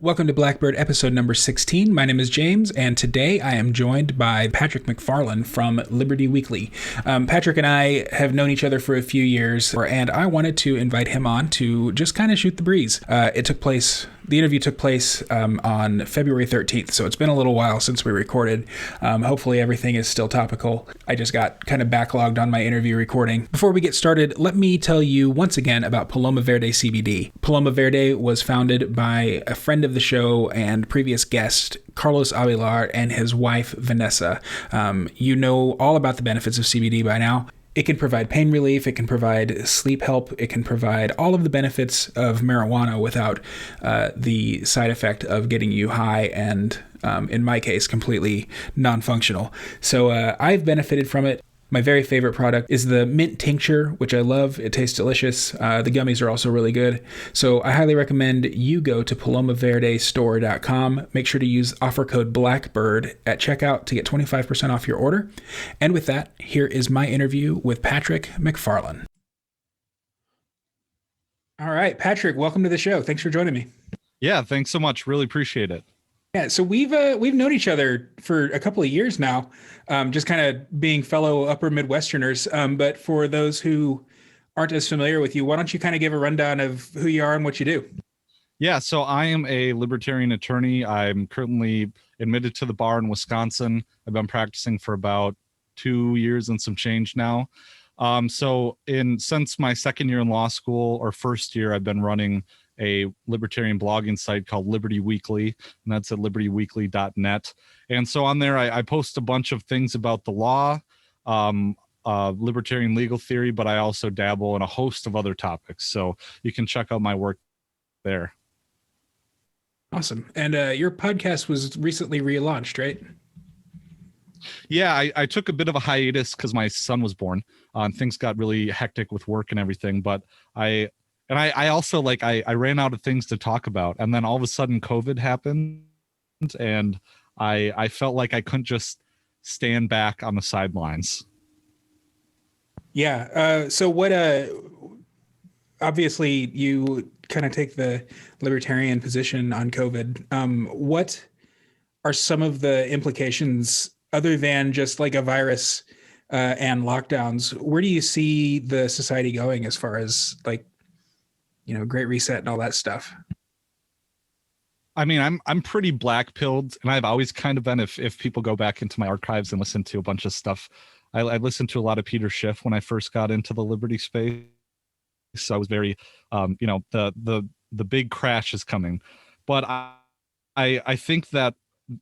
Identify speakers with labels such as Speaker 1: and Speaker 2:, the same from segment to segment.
Speaker 1: Welcome to Blackbird episode number 16. My name is James, and today I am joined by Patrick MacFarlane from Liberty Weekly. Patrick and I have known each other for a few years, and I wanted to invite him on to just kind of shoot the breeze. The interview took place on February 13th, so it's been a little while since we recorded. Hopefully everything is still topical. I just got kind of backlogged on my interview recording. Before we get started, let me tell you once again about Paloma Verde CBD. Paloma Verde was founded by a friend of the show and previous guest, Carlos Avilar, and his wife, Vanessa. You know all about the benefits of CBD by now. It can provide pain relief, it can provide sleep help, it can provide all of the benefits of marijuana without the side effect of getting you high and, in my case, completely non-functional. So I've benefited from it. My very favorite product is the mint tincture, which I love. It tastes delicious. The gummies are also really good. So I highly recommend you go to palomaverdestore.com. Make sure to use offer code BLACKBIRD at checkout to get 25% off your order. And with that, here is my interview with Patrick MacFarlane. All right, Patrick, welcome to the show. Thanks for joining me.
Speaker 2: Yeah, thanks so much. Really appreciate it.
Speaker 1: Yeah, so we've known each other for a couple of years now, just kind of being fellow Upper Midwesterners. But for those who aren't as familiar with you, why don't you kind of give a rundown of who you are and what you do?
Speaker 2: Yeah, so I am a libertarian attorney. I'm currently admitted to the bar in Wisconsin. I've been practicing for about 2 years and some change now. Since my second year in law school, or first year, I've been running a libertarian blogging site called Liberty Weekly, and that's at libertyweekly.net. And so on there, I post a bunch of things about the law, libertarian legal theory, but I also dabble in a host of other topics. So you can check out my work there.
Speaker 1: Awesome. And your podcast was recently relaunched, right?
Speaker 2: Yeah, I took a bit of a hiatus because my son was born, and things got really hectic with work and everything, but I also I ran out of things to talk about, and then all of a sudden COVID happened, and I felt like I couldn't just stand back on the sidelines.
Speaker 1: Yeah. So what? Obviously, you kind of take the libertarian position on COVID. What are some of the implications other than just like a virus and lockdowns? Where do you see the society going as far as Great Reset and all that stuff?
Speaker 2: I mean, I'm pretty black-pilled, and I've always kind of been. If people go back into my archives and listen to a bunch of stuff, I listened to a lot of Peter Schiff when I first got into the liberty space. So I was very, the big crash is coming, but I think that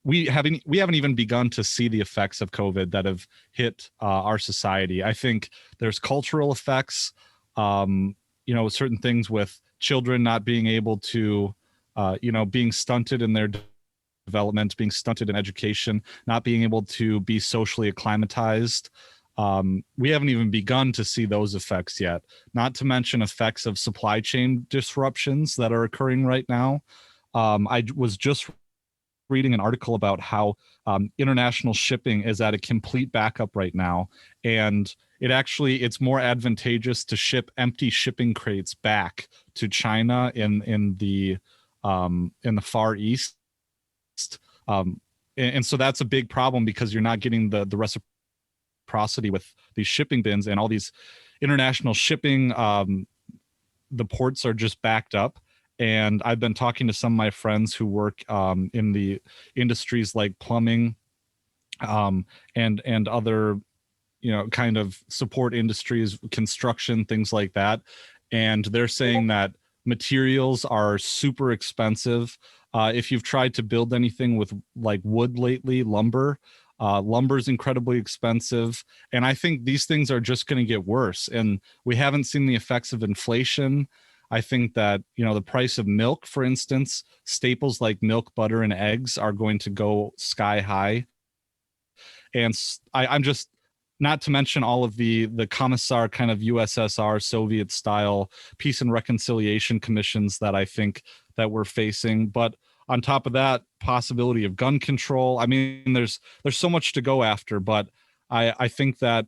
Speaker 2: we haven't even begun to see the effects of COVID that have hit our society. I think there's cultural effects. Certain things with children not being able to, being stunted in their development, being stunted in education, not being able to be socially acclimatized. We haven't even begun to see those effects yet, not to mention effects of supply chain disruptions that are occurring right now. I was just reading an article about how international shipping is at a complete backup right now, and it's more advantageous to ship empty shipping crates back to China in the Far East, and so that's a big problem because you're not getting the reciprocity with these shipping bins and all these international shipping. The ports are just backed up. And I've been talking to some of my friends who work in the industries like plumbing and other, kind of support industries, construction, things like that. And they're saying that materials are super expensive. If you've tried to build anything with like wood lately, lumber is incredibly expensive. And I think these things are just going to get worse. And we haven't seen the effects of inflation. I think that, the price of milk, for instance, staples like milk, butter, and eggs are going to go sky high. And I'm just not to mention all of the commissar kind of USSR Soviet style peace and reconciliation commissions that I think that we're facing. But on top of that, possibility of gun control. I mean, there's so much to go after, but I think that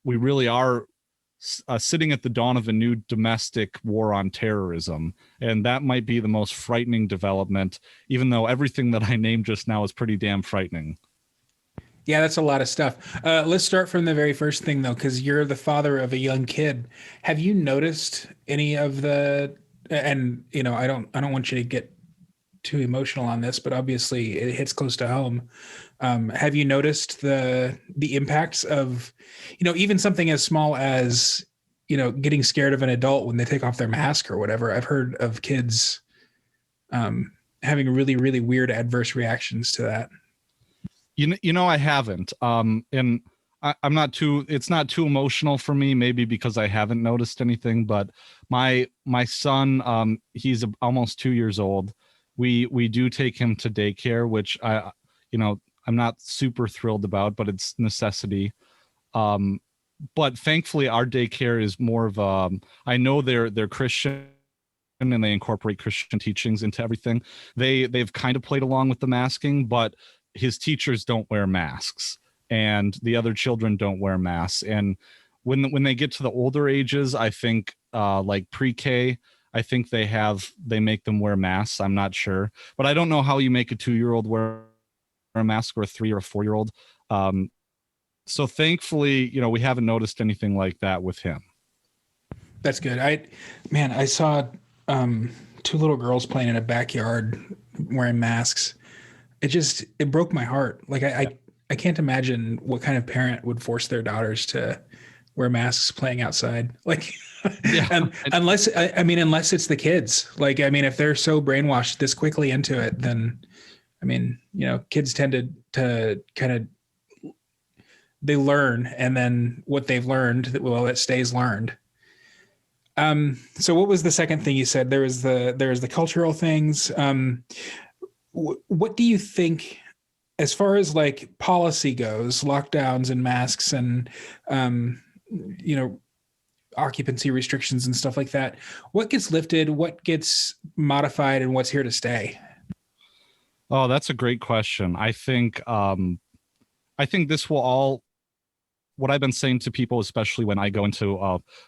Speaker 2: we really are sitting at the dawn of a new domestic war on terrorism. And that might be the most frightening development, even though everything that I named just now is pretty damn frightening.
Speaker 1: Yeah, that's a lot of stuff. Let's start from the very first thing, though, because you're the father of a young kid. Have you noticed any of the? And I don't want you to get too emotional on this, but obviously it hits close to home. Have you noticed the impacts of, even something as small as, getting scared of an adult when they take off their mask or whatever? I've heard of kids having really, really weird adverse reactions to that.
Speaker 2: I haven't. And I'm not too. It's not too emotional for me. Maybe because I haven't noticed anything. But my son, he's almost 2 years old. We do take him to daycare, which I'm not super thrilled about, but it's necessity. But thankfully, our daycare is more of I know they're Christian and they incorporate Christian teachings into everything. They've kind of played along with the masking, but his teachers don't wear masks and the other children don't wear masks. And when they get to the older ages, I think like pre-K, I think they make them wear masks. I'm not sure, but I don't know how you make a 2-year-old wear a mask or a 3 or a 4-year-old. So thankfully, we haven't noticed anything like that with him.
Speaker 1: That's good. I saw two little girls playing in a backyard wearing masks. It broke my heart. Like I can't imagine what kind of parent would force their daughters to wear masks playing outside. Like,
Speaker 2: Yeah.
Speaker 1: unless it's the kids. Like, if they're so brainwashed this quickly into it, then, kids tend to kind of, they learn, and then what they've learned, well, it stays learned. So what was the second thing you said? There was the cultural things. What do you think, as far as like policy goes, lockdowns and masks and, occupancy restrictions and stuff like that? What gets lifted, what gets modified, and what's here to stay?
Speaker 2: Oh, that's a great question. I think this will all, what I've been saying to people, especially when I go into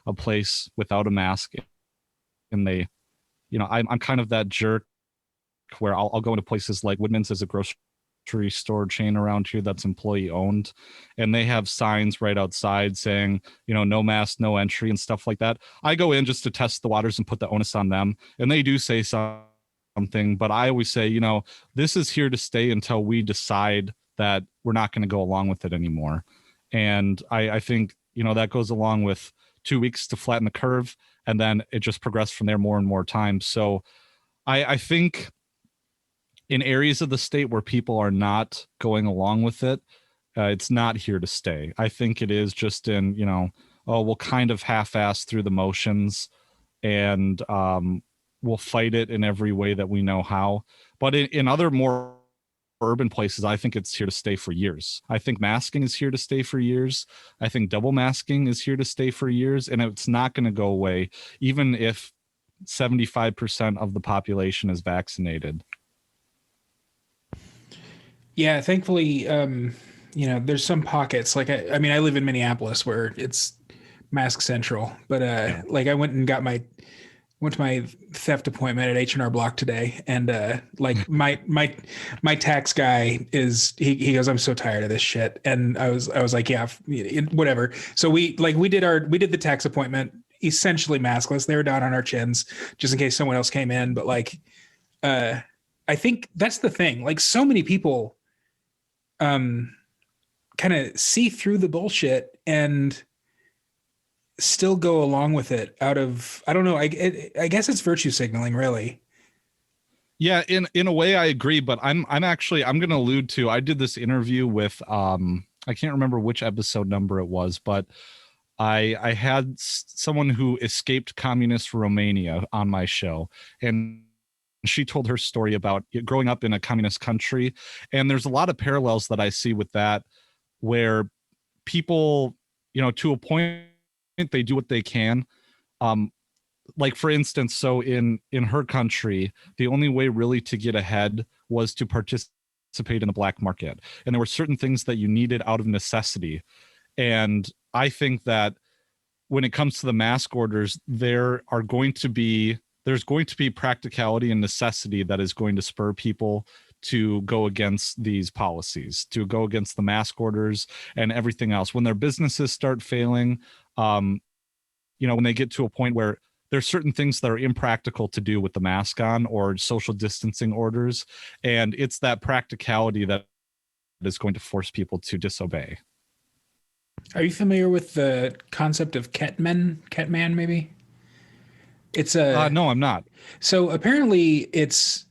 Speaker 2: a place without a mask and they, I'm kind of that jerk where I'll go into places like Woodman's as a grocery store chain around here that's employee owned, and they have signs right outside saying, no mask, no entry and stuff like that. I go in just to test the waters and put the onus on them, and they do say something, but I always say, this is here to stay until we decide that we're not going to go along with it anymore. And I think, that goes along with 2 weeks to flatten the curve, and then it just progressed from there more and more times. So I think in areas of the state where people are not going along with it, it's not here to stay. I think it is just in, we'll kind of half-ass through the motions, and we'll fight it in every way that we know how. But in other more urban places, I think it's here to stay for years. I think masking is here to stay for years. I think double masking is here to stay for years, and it's not going to go away, even if 75% of the population is vaccinated.
Speaker 1: Yeah, thankfully, there's some pockets. Like, I live in Minneapolis where it's mask central, but like I went to my theft appointment at H&R Block today, and like my tax guy he goes, "I'm so tired of this shit," and I was like, "Yeah, whatever." So we did the tax appointment essentially maskless. They were down on our chins just in case someone else came in, but like, I think that's the thing. Like, so many people kind of see through the bullshit and still go along with it out of, I don't know, I guess it's virtue signaling, really.
Speaker 2: Yeah, in a way I agree, but I'm going to allude to, I did this interview with I can't remember which episode number it was, but I had someone who escaped communist Romania on my show, and she told her story about growing up in a communist country. And there's a lot of parallels that I see with that, where people to a point, they do what they can. Um, like for instance, so in her country, the only way really to get ahead was to participate in the black market, and there were certain things that you needed out of necessity. And I think that when it comes to the mask orders, there's going to be practicality and necessity that is going to spur people to go against these policies, to go against the mask orders and everything else. When their businesses start failing, when they get to a point where there's certain things that are impractical to do with the mask on or social distancing orders, and it's that practicality that is going to force people to disobey.
Speaker 1: Are you familiar with the concept of Ketman, maybe? It's a
Speaker 2: No, I'm not.
Speaker 1: So apparently it's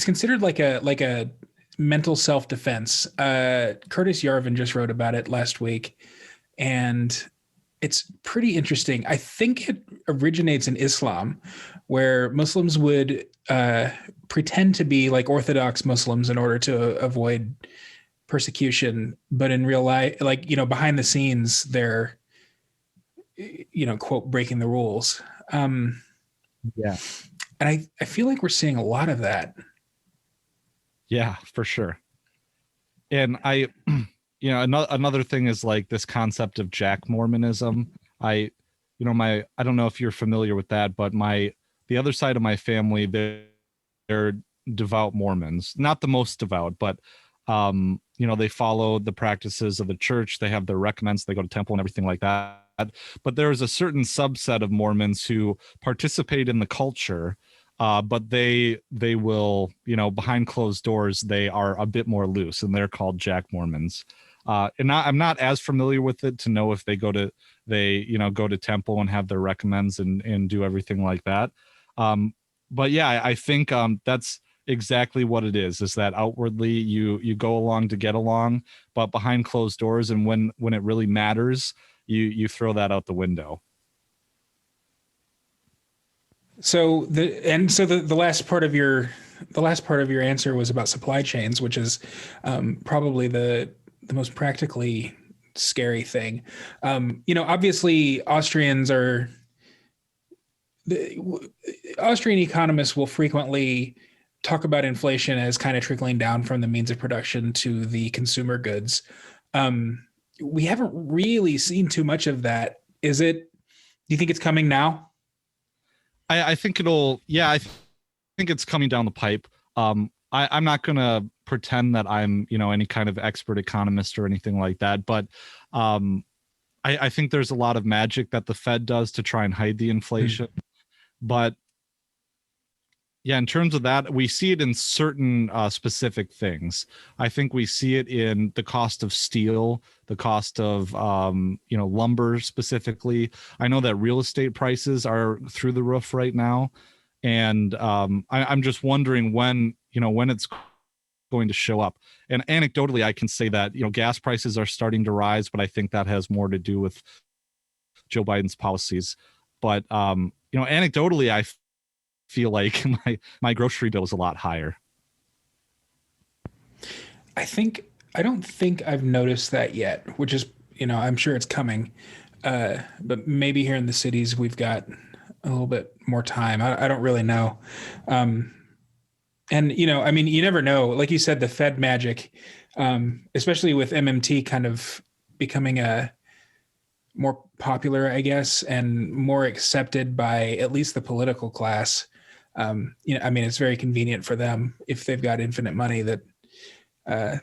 Speaker 1: considered like a mental self-defense. Curtis Yarvin just wrote about it last week, and it's pretty interesting. I think it originates in Islam, where Muslims would pretend to be like Orthodox Muslims in order to avoid persecution, but in real life, behind the scenes, they're quote breaking the rules.
Speaker 2: Yeah.
Speaker 1: And I feel like we're seeing a lot of that.
Speaker 2: Yeah, for sure. And another thing is like this concept of Jack Mormonism. I don't know if you're familiar with that, but the other side of my family, they're devout Mormons, not the most devout, but they follow the practices of the church. They have their recommends, they go to temple and everything like that. But there is a certain subset of Mormons who participate in the culture, but they will, behind closed doors, they are a bit more loose, and they're called Jack Mormons. And I'm not as familiar with it to know if they go to temple and have their recommends and do everything like that. But yeah, I think that's exactly what it is that outwardly you go along to get along, but behind closed doors, and when it really matters, you throw that out the window.
Speaker 1: So the last part of your answer was about supply chains, which is probably the most practically scary thing. Obviously Austrian economists will frequently talk about inflation as kind of trickling down from the means of production to the consumer goods. We haven't really seen too much of that. Do you think it's coming now?
Speaker 2: I think I think it's coming down the pipe. I'm not going to pretend that I'm, any kind of expert economist or anything like that, but I think there's a lot of magic that the Fed does to try and hide the inflation. But yeah, in terms of that, we see it in certain specific things. I think we see it in the cost of steel, the cost of lumber specifically. I know that real estate prices are through the roof right now, and I'm just wondering when it's going to show up. And anecdotally, I can say that gas prices are starting to rise, but I think that has more to do with Joe Biden's policies. But anecdotally, I feel like my grocery bill is a lot higher.
Speaker 1: I don't think I've noticed that yet, which is, I'm sure it's coming. But maybe here in the cities, we've got a little bit more time. I don't really know. And, you never know. Like you said, the Fed magic, especially with MMT kind of becoming a more popular, I guess, and more accepted by at least the political class. It's very convenient for them if they've got infinite money that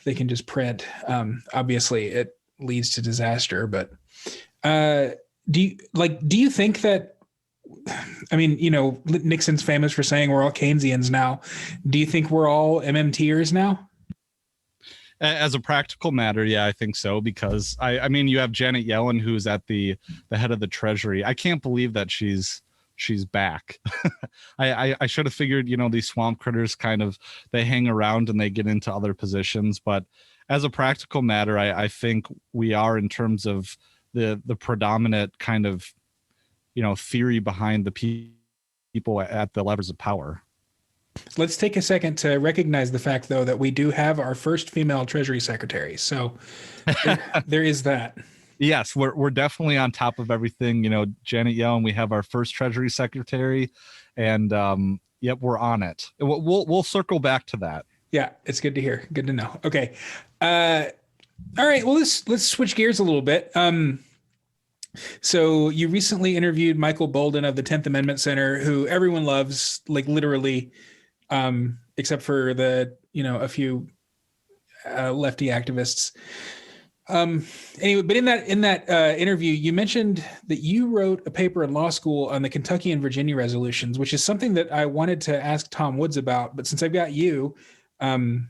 Speaker 1: they can just print. Obviously, it leads to disaster. But do you think that? Nixon's famous for saying we're all Keynesians now. Do you think we're all MMTers now?
Speaker 2: As a practical matter, yeah, I think so, because you have Janet Yellen, who's at the head of the Treasury. I can't believe that she's back. I should have figured, these swamp critters they hang around and they get into other positions. But as a practical matter, I think we are, in terms of the predominant kind of, theory behind the people at the levers of power.
Speaker 1: Let's take a second to recognize the fact, though, that we do have our first female Treasury Secretary. So there is that.
Speaker 2: Yes, we're definitely on top of everything. You know, Janet Yellen, we have our first Treasury Secretary, and yep, we're on it. We'll circle back to that.
Speaker 1: Yeah, it's good to hear. Good to know. Okay. All right. Well, let's switch gears a little bit. So you recently interviewed Michael Bolden of the 10th Amendment Center, who everyone loves, like literally, except for a few lefty activists. Anyway, but in that interview, you mentioned that you wrote a paper in law school on the Kentucky and Virginia resolutions, which is something that I wanted to ask Tom Woods about. But since I've got you, and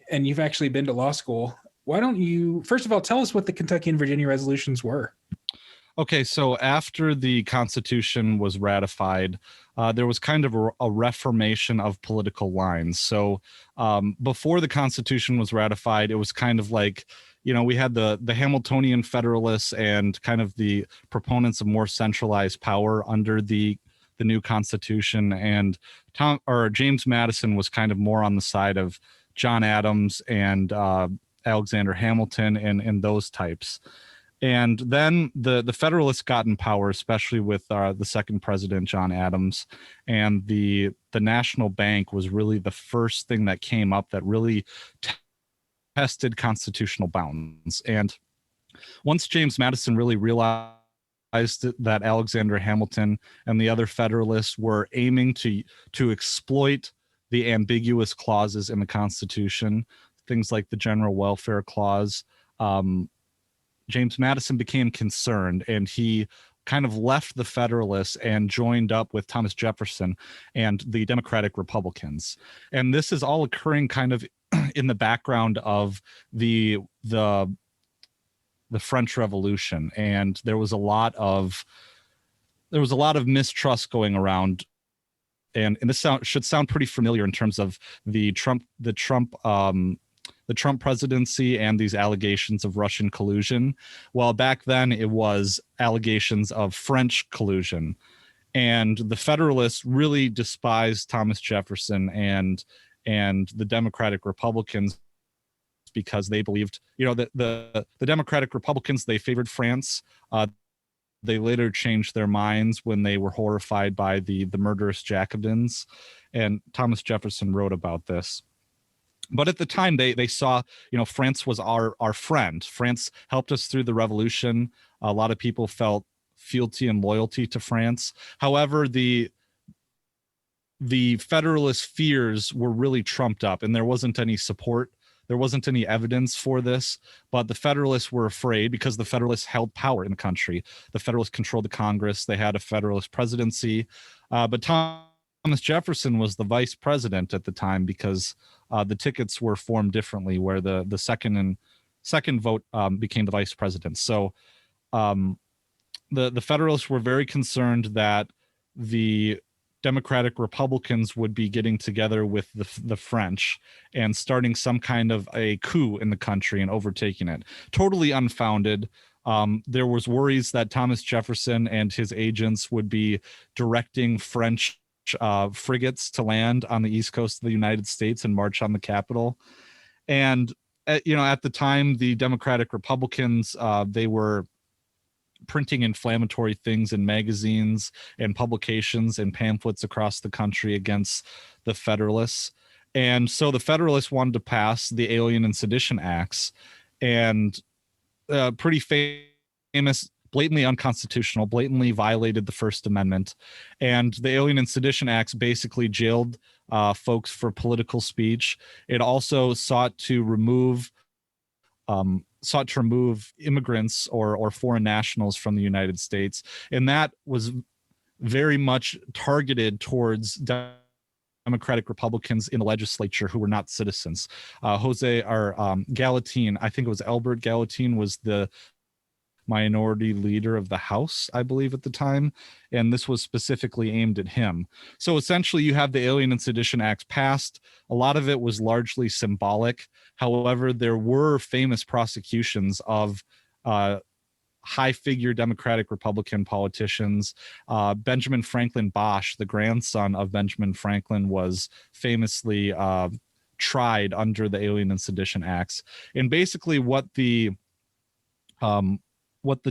Speaker 1: you've actually been to law school, why don't you, first of all, tell us what the Kentucky and Virginia resolutions were?
Speaker 2: Okay, so after the Constitution was ratified, there was kind of a reformation of political lines. So before the Constitution was ratified, it was kind of like, you know, we had the Hamiltonian Federalists and kind of the proponents of more centralized power under the new Constitution, and James Madison was kind of more on the side of John Adams and Alexander Hamilton and those types. And then the Federalists got in power, especially with the second president, John Adams, and the National Bank was really the first thing that came up that really tested constitutional bounds. And once James Madison really realized that Alexander Hamilton and the other Federalists were aiming to exploit the ambiguous clauses in the Constitution, things like the General Welfare Clause, James Madison became concerned, and he kind of left the Federalists and joined up with Thomas Jefferson and the Democratic Republicans. And this is all occurring kind of in the background of the French Revolution, and there was a lot of mistrust going around, and this should sound pretty familiar in terms of the Trump presidency and these allegations of Russian collusion. Well, back then it was allegations of French collusion, and the Federalists really despised Thomas Jefferson and the Democratic Republicans because they believed, you know, that the Democratic Republicans, they favored France. They later changed their minds when they were horrified by the murderous Jacobins, and Thomas Jefferson wrote about this. But at the time, they saw, you know, France was our friend. France helped us through the revolution. A lot of people felt fealty and loyalty to France. However, the Federalist fears were really trumped up, and there wasn't any support. There wasn't any evidence for this, but the Federalists were afraid because the Federalists held power in the country. The Federalists controlled the Congress. They had a Federalist presidency, but Thomas Jefferson was the vice president at the time because the tickets were formed differently, where the second vote became the vice president. So the Federalists were very concerned that the Democratic Republicans would be getting together with the French and starting some kind of a coup in the country and overtaking it. Totally unfounded. There was worries that Thomas Jefferson and his agents would be directing French frigates to land on the east coast of the United States and march on the Capitol. And at the time, the Democratic Republicans, they were printing inflammatory things in magazines and publications and pamphlets across the country against the Federalists. And so the Federalists wanted to pass the Alien and Sedition Acts, and pretty famous, blatantly unconstitutional, blatantly violated the First Amendment. And the Alien and Sedition Acts basically jailed folks for political speech. It also sought to remove immigrants or foreign nationals from the United States. And that was very much targeted towards Democratic Republicans in the legislature who were not citizens. Gallatin, I think it was Albert Gallatin, was the minority leader of the House, I believe, at the time, and this was specifically aimed at him. So essentially, you have the Alien and Sedition Acts passed. A lot of it was largely symbolic. However, there were famous prosecutions of high-figure Democratic Republican politicians. Benjamin Franklin Bosch, the grandson of Benjamin Franklin, was famously tried under the Alien and Sedition Acts. And basically what the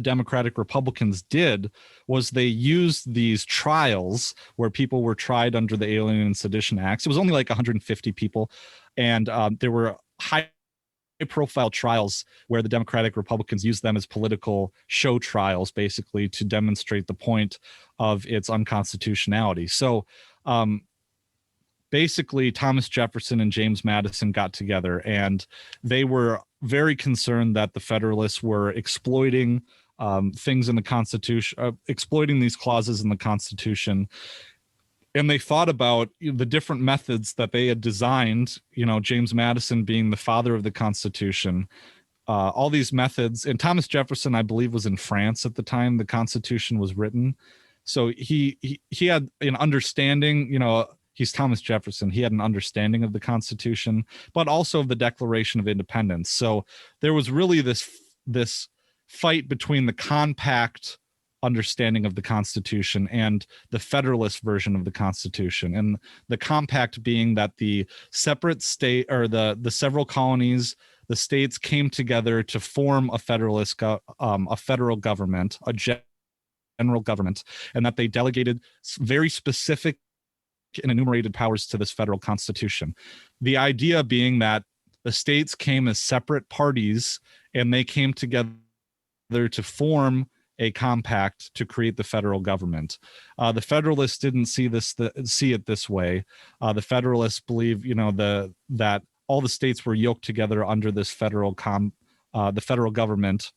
Speaker 2: Democratic Republicans did was they used these trials where people were tried under the Alien and Sedition Acts. It was only like 150 people, and there were high-profile trials where the Democratic Republicans used them as political show trials, basically to demonstrate the point of its unconstitutionality. So basically, Thomas Jefferson and James Madison got together, and they were very concerned that the Federalists were exploiting things in the Constitution, exploiting these clauses in the Constitution. And they thought about the different methods that they had designed, James Madison being the father of the Constitution, all these methods. And Thomas Jefferson, I believe, was in France at the time the Constitution was written. So he had an understanding, he's Thomas Jefferson. He had an understanding of the Constitution, but also of the Declaration of Independence. So there was really this fight between the compact understanding of the Constitution and the Federalist version of the Constitution. And the compact being that the separate state, or the several colonies, the states, came together to form a federal government, a general government, and that they delegated very specific and enumerated powers to this federal constitution. The idea being that the states came as separate parties and they came together to form a compact to create the federal government. The Federalists didn't see it this way. The Federalists believe, that all the states were yoked together under this the federal government,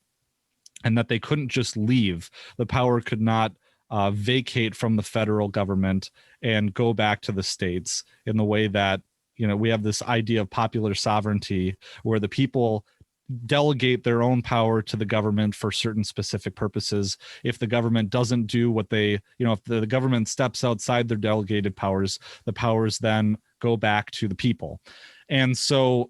Speaker 2: and that they couldn't just leave. The power could not vacate from the federal government and go back to the states, in the way that, we have this idea of popular sovereignty where the people delegate their own power to the government for certain specific purposes. If the government doesn't do what if the government steps outside their delegated powers, the powers then go back to the people. And so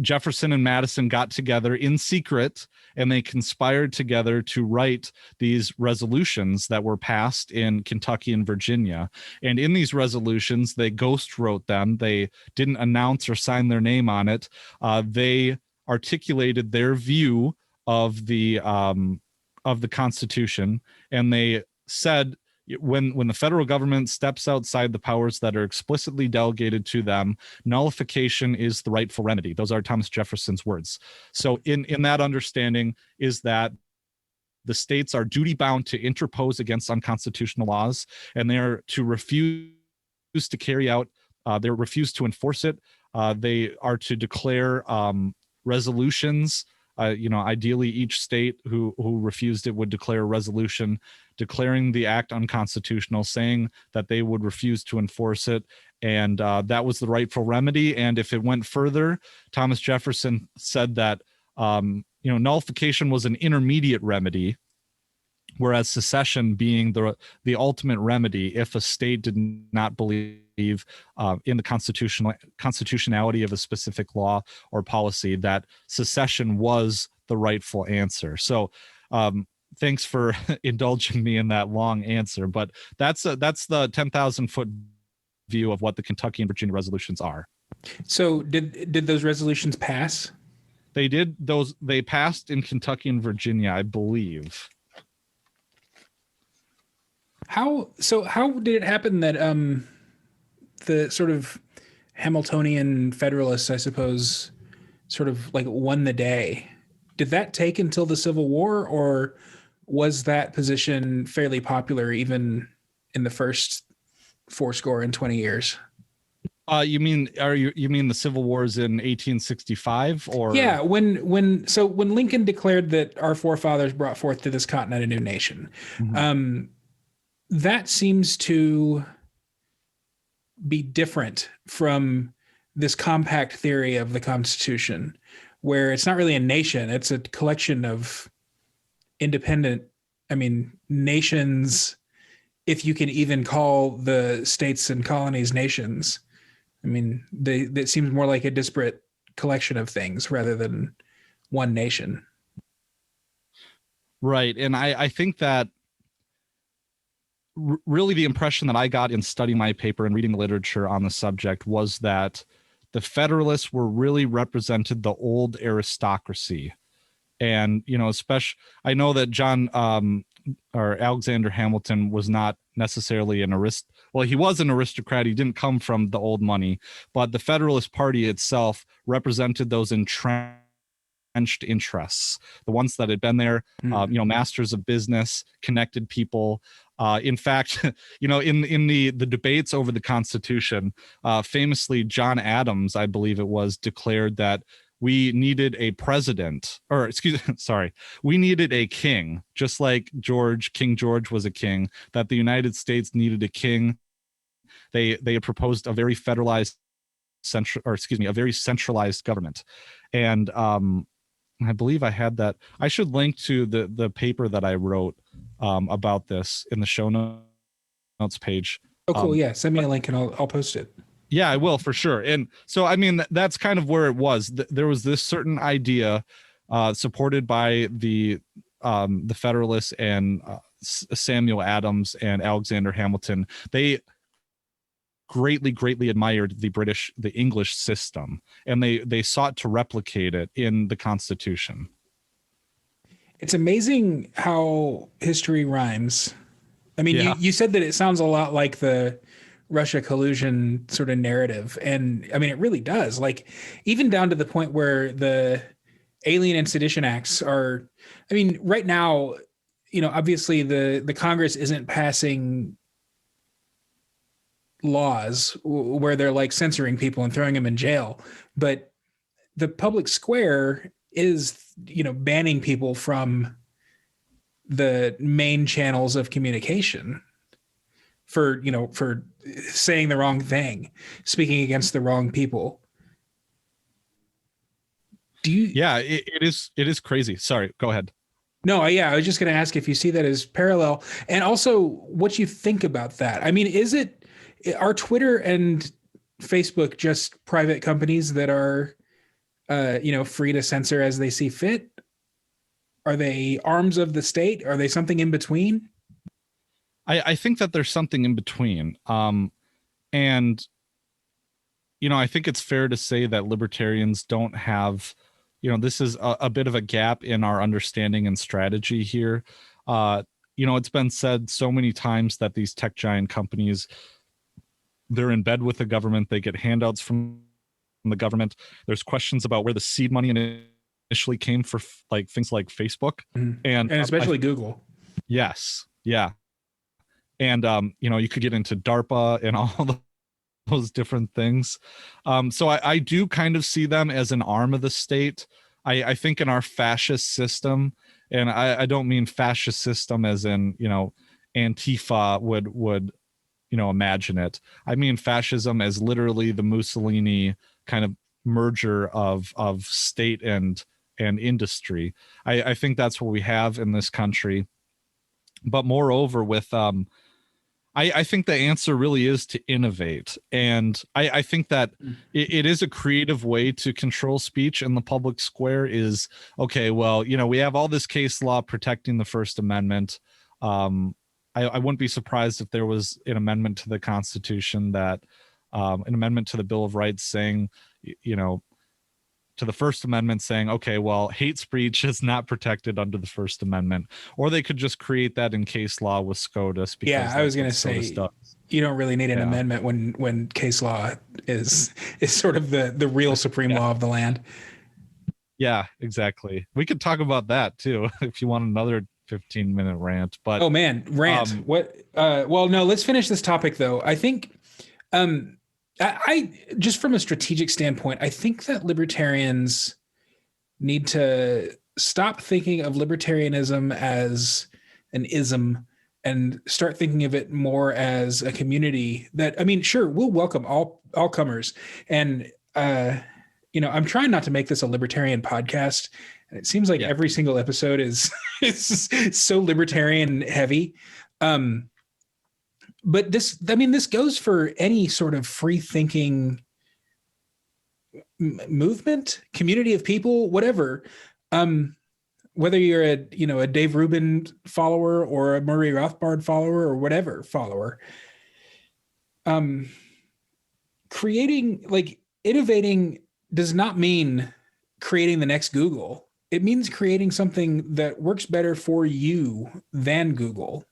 Speaker 2: Jefferson and Madison got together in secret, and they conspired together to write these resolutions that were passed in Kentucky and Virginia. And in these resolutions, they ghost wrote them. They didn't announce or sign their name on it. They articulated their view of the Constitution, and they said, when the federal government steps outside the powers that are explicitly delegated to them, nullification is the rightful remedy. Those are Thomas Jefferson's words. So in that understanding is that the states are duty bound to interpose against unconstitutional laws, and they are to refuse to carry out, they refuse to enforce it. They are to declare resolutions. Ideally, each state who refused it would declare a resolution declaring the act unconstitutional, saying that they would refuse to enforce it, and that was the rightful remedy. And if it went further, Thomas Jefferson said that nullification was an intermediate remedy, whereas secession being the ultimate remedy if a state did not believe in the constitutionality of a specific law or policy, that secession was the rightful answer. So thanks for indulging me in that long answer, but that's the 10,000-foot view of what the Kentucky and Virginia resolutions are. So
Speaker 1: did those resolutions pass?
Speaker 2: They did. They passed in Kentucky and Virginia, I believe.
Speaker 1: How did it happen that the sort of Hamiltonian Federalists, I suppose, sort of like won the day? Did that take until the Civil War, or was that position fairly popular even in the first 20 years?
Speaker 2: You mean the Civil Wars in 1865, or?
Speaker 1: Yeah, when Lincoln declared that our forefathers brought forth to this continent a new nation, mm-hmm. That seems to be different from this compact theory of the Constitution, where it's not really a nation, it's a collection of independent, nations, if you can even call the states and colonies nations. It seems more like a disparate collection of things rather than one nation.
Speaker 2: Right. And I think that really the impression that I got in studying my paper and reading the literature on the subject was that the Federalists were really represented the old aristocracy. And, especially, I know that John or Alexander Hamilton was not necessarily well, he was an aristocrat. He didn't come from the old money, but the Federalist Party itself represented those entrenched interests, the ones that had been there, masters of business, connected people. In fact, in the debates over the Constitution, famously, John Adams, I believe it was, declared that we needed a president, we needed a king, just like King George was a king, that the United States needed a king. They had proposed a very federalized a very centralized government. And I believe I had that. I should link to the paper that I wrote about this in the show notes page.
Speaker 1: Oh, cool. Yeah. Send me a link and I'll post it.
Speaker 2: Yeah, I will for sure. And so, I mean, that's kind of where it was. There was this certain idea supported by the Federalists and Samuel Adams and Alexander Hamilton. They greatly admired the English system, and they sought to replicate it in the Constitution.
Speaker 1: It's amazing how history rhymes. I mean, you said that it sounds a lot like the Russia collusion sort of narrative. And I mean, it really does. Like, even down to the point where the Alien and Sedition Acts are, I mean, right now, obviously the Congress isn't passing laws where they're like censoring people and throwing them in jail. But the public square is, banning people from the main channels of communication for saying the wrong thing, speaking against the wrong people.
Speaker 2: It is crazy. Sorry, go ahead.
Speaker 1: No, I was just going to ask if you see that as parallel, and also what you think about that. I mean, are Twitter and Facebook just private companies that are, free to censor as they see fit? Are they arms of the state? Are they something in between?
Speaker 2: I think that there's something in between. And, I think it's fair to say that libertarians don't have, this is a bit of a gap in our understanding and strategy here. It's been said so many times that these tech giant companies, they're in bed with the government. They get handouts from the government. There's questions about where the seed money initially came for like things like Facebook and
Speaker 1: especially Google.
Speaker 2: Yes. Yeah. And, you could get into DARPA and all those different things. So I do kind of see them as an arm of the state. I think in our fascist system, and I don't mean fascist system as in, Antifa would imagine it. I mean fascism as literally the Mussolini kind of merger of state and industry. I think that's what we have in this country. But moreover, with I think the answer really is to innovate. And I think that it is a creative way to control speech in the public square is, okay, well, we have all this case law protecting the First Amendment. I wouldn't be surprised if there was an amendment to the Constitution that an amendment to the Bill of Rights saying, to the First Amendment saying, okay, well, hate speech is not protected under the First Amendment. Or they could just create that in case law with SCOTUS.
Speaker 1: Yeah, I was going to say, you don't really need an amendment when case law is sort of the real supreme law of the land.
Speaker 2: Yeah, exactly. We could talk about that too, if you want another 15-minute rant. But
Speaker 1: oh man, rant. What? Well, no, let's finish this topic though. I think, I just from a strategic standpoint, I think that libertarians need to stop thinking of libertarianism as an ism and start thinking of it more as a community that, I mean, sure, we'll welcome all comers. And, I'm trying not to make this a libertarian podcast. And it seems like every single episode is so libertarian heavy. But this goes for any sort of free thinking movement, community of people, whatever. whether you're a Dave Rubin follower or a Murray Rothbard follower or whatever follower, um, creating like innovating does not mean creating the next Google. It means creating something that works better for you than Google.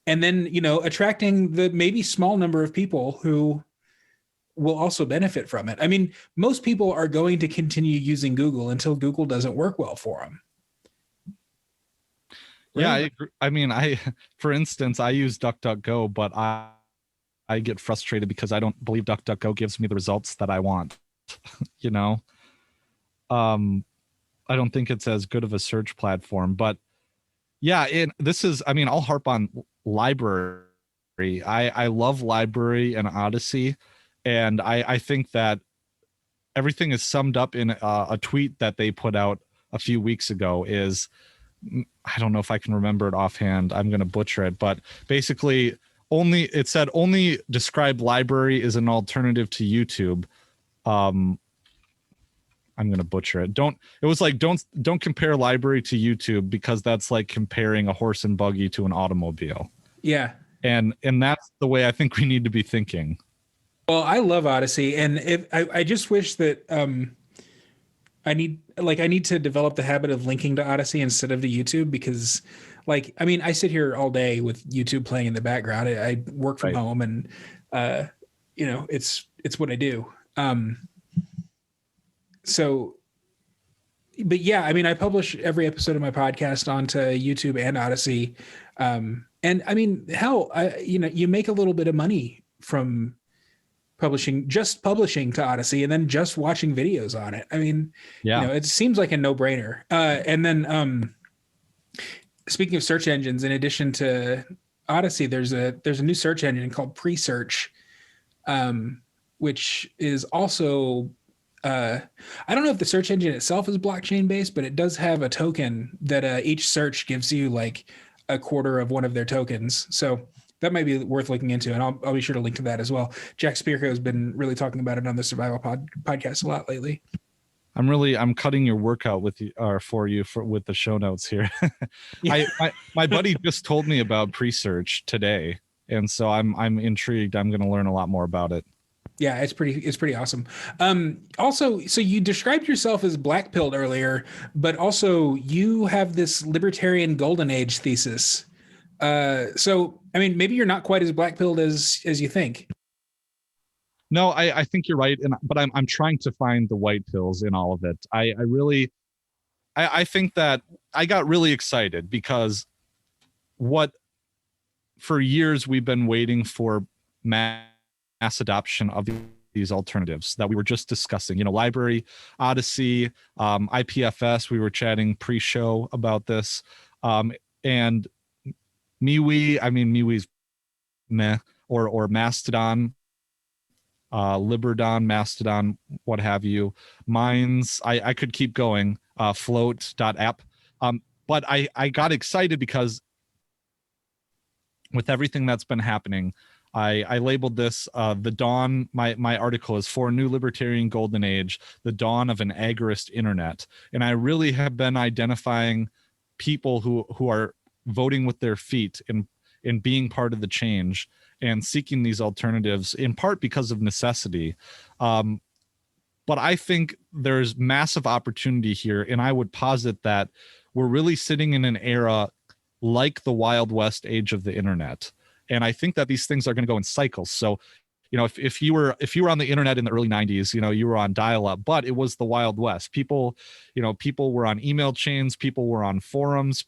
Speaker 1: And then, attracting the maybe small number of people who will also benefit from it. I mean, most people are going to continue using Google until Google doesn't work well for them.
Speaker 2: Right? Yeah, I mean, for instance, I use DuckDuckGo, but I get frustrated because I don't believe DuckDuckGo gives me the results that I want. you know, I don't think it's as good of a search platform, but yeah, I'll harp on library. I love library and Odyssey. And I think that everything is summed up in a tweet that they put out a few weeks ago. I don't know if I can remember it offhand. I'm going to butcher it, but basically it said only describe library is an alternative to YouTube. I'm going to butcher it. Don't compare library to YouTube, because that's like comparing a horse and buggy to an automobile.
Speaker 1: Yeah.
Speaker 2: And that's the way I think we need to be thinking.
Speaker 1: Well, I love Odyssey, and I just wish that I need to develop the habit of linking to Odyssey instead of to YouTube, because I sit here all day with YouTube playing in the background. I work from home, and it's what I do. But yeah, I publish every episode of my podcast onto YouTube and Odyssey. And I mean, hell, you make a little bit of money from publishing to Odyssey and then just watching videos on it. I mean, it seems like a no-brainer. And then speaking of search engines, in addition to Odyssey, there's a new search engine called Pre-Search, which is also I don't know if the search engine itself is blockchain based, but it does have a token that each search gives you like a quarter of one of their tokens. So that might be worth looking into, and I'll be sure to link to that as well. Jack Spirko has been really talking about it on the Survival podcast a lot lately.
Speaker 2: I'm cutting your workout with the show notes here. Yeah. My buddy just told me about Pre-Search today, and so I'm intrigued. I'm going to learn a lot more about it.
Speaker 1: Yeah, it's pretty awesome. Also, so you described yourself as black-pilled earlier, but also you have this libertarian golden age thesis. So maybe you're not quite as black-pilled as you think.
Speaker 2: No, I think you're right, but I'm trying to find the white pills in all of it. I think that I got really excited because for years we've been waiting for mass adoption of these alternatives that we were just discussing. Library, Odyssey, IPFS. We were chatting pre-show about this, and MeWe. MeWe's meh, or Mastodon. Liberdon, Mastodon, what have you. Minds, I could keep going. Float.app. But I got excited because with everything that's been happening, I labeled this the dawn. My article is For a New Libertarian Golden Age, the dawn of an agorist internet. And I really have been identifying people who are voting with their feet in being part of the change and seeking these alternatives, in part because of necessity. But I think there's massive opportunity here, and I would posit that we're really sitting in an era like the Wild West age of the internet. And I think that these things are going to go in cycles. So, if you were on the internet in the early 90s, you were on dial-up, but it was the Wild West. People were on email chains, people were on forums,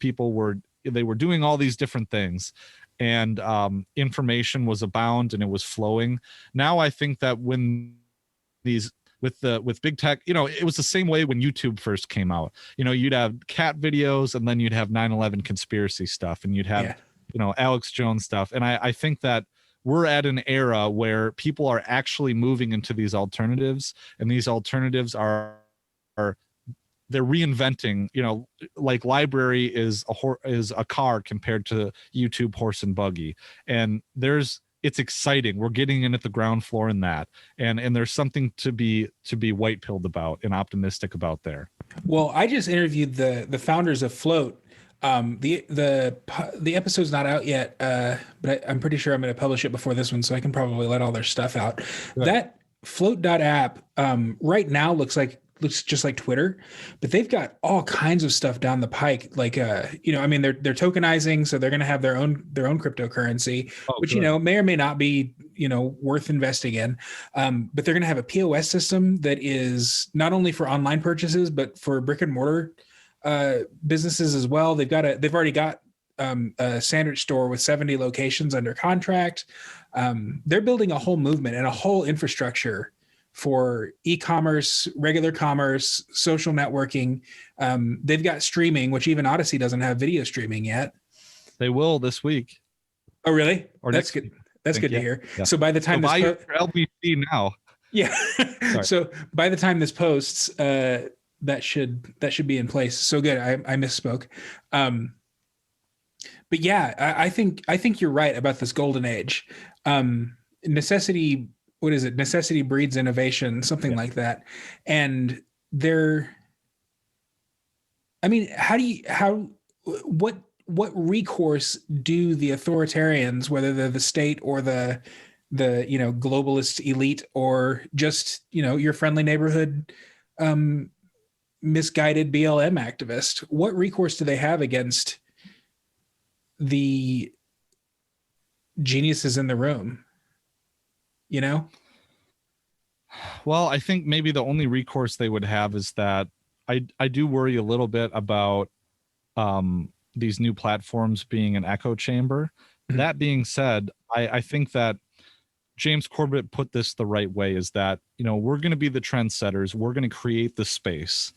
Speaker 2: they were doing all these different things. And information was abound and it was flowing. Now I think that when with big tech, it was the same way when YouTube first came out. You'd have cat videos, and then you'd have 9/11 conspiracy stuff, and you'd have Alex Jones stuff. And I think that we're at an era where people are actually moving into these alternatives, and these alternatives are they're reinventing, like library is a car compared to YouTube horse and buggy. And it's exciting. We're getting in at the ground floor in that. And there's something to be white pilled about and optimistic about there.
Speaker 1: Well, I just interviewed the founders of Float. The episode's not out yet, but I'm pretty sure I'm going to publish it before this one, so I can probably let all their stuff out.
Speaker 2: Good.
Speaker 1: That Float.app right now looks just like Twitter, but they've got all kinds of stuff down the pike. Like I mean, they're tokenizing, so they're going to have their own cryptocurrency,
Speaker 2: Oh,
Speaker 1: which
Speaker 2: good.
Speaker 1: may or may not be worth investing in. But they're going to have a POS system that is not only for online purchases but for brick and mortar businesses as well. They've already got a sandwich store with 70 locations under contract. They're building a whole movement and a whole infrastructure for e-commerce, regular commerce, social networking. They've got streaming, which even Odyssey doesn't have video streaming yet.
Speaker 2: They will this week.
Speaker 1: Oh, really?
Speaker 2: Or
Speaker 1: That's
Speaker 2: next
Speaker 1: good.
Speaker 2: week,
Speaker 1: That's good to
Speaker 2: yeah.
Speaker 1: hear.
Speaker 2: Yeah.
Speaker 1: So by the time
Speaker 2: buy your LBC now.
Speaker 1: yeah. So by the time this posts, that should be in place. So good. I misspoke. But yeah, I think you're right about this golden age. Necessity, what is it? Necessity breeds innovation, something like that. And I mean, what recourse do the authoritarians, whether they're the state or the globalist elite or just your friendly neighborhood misguided BLM activist, what recourse do they have against the geniuses in the room?
Speaker 2: Well, I think maybe the only recourse they would have is that I do worry a little bit about these new platforms being an echo chamber. Mm-hmm. That being said, I think that James Corbett put this the right way, is that, we're going to be the trendsetters. We're going to create the space.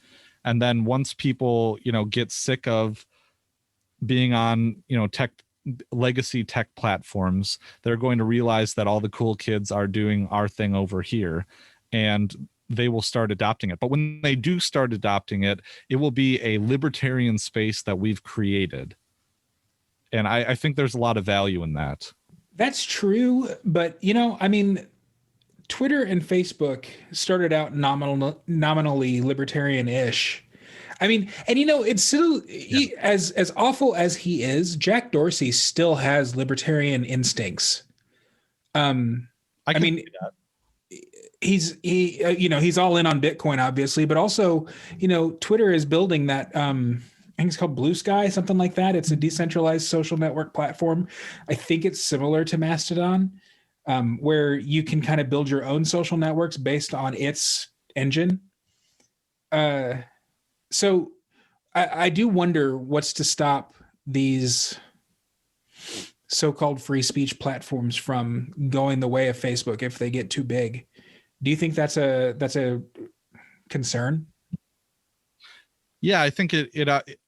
Speaker 2: And then once people, get sick of being on, legacy tech platforms, they're going to realize that all the cool kids are doing our thing over here, and they will start adopting it. But when they do start adopting it, it will be a libertarian space that we've created. And I think there's a lot of value in that.
Speaker 1: That's true. But, I mean, Twitter and Facebook started out nominally libertarian-ish. I mean, and it's still, as awful as he is, Jack Dorsey still has libertarian instincts. I mean, he's all in on Bitcoin, obviously, but also, Twitter is building that. I think it's called Blue Sky, something like that. It's a decentralized social network platform. I think it's similar to Mastodon, where you can kind of build your own social networks based on its engine. So I do wonder what's to stop these so-called free speech platforms from going the way of Facebook if they get too big. Do you think that's a concern?
Speaker 2: Yeah, I think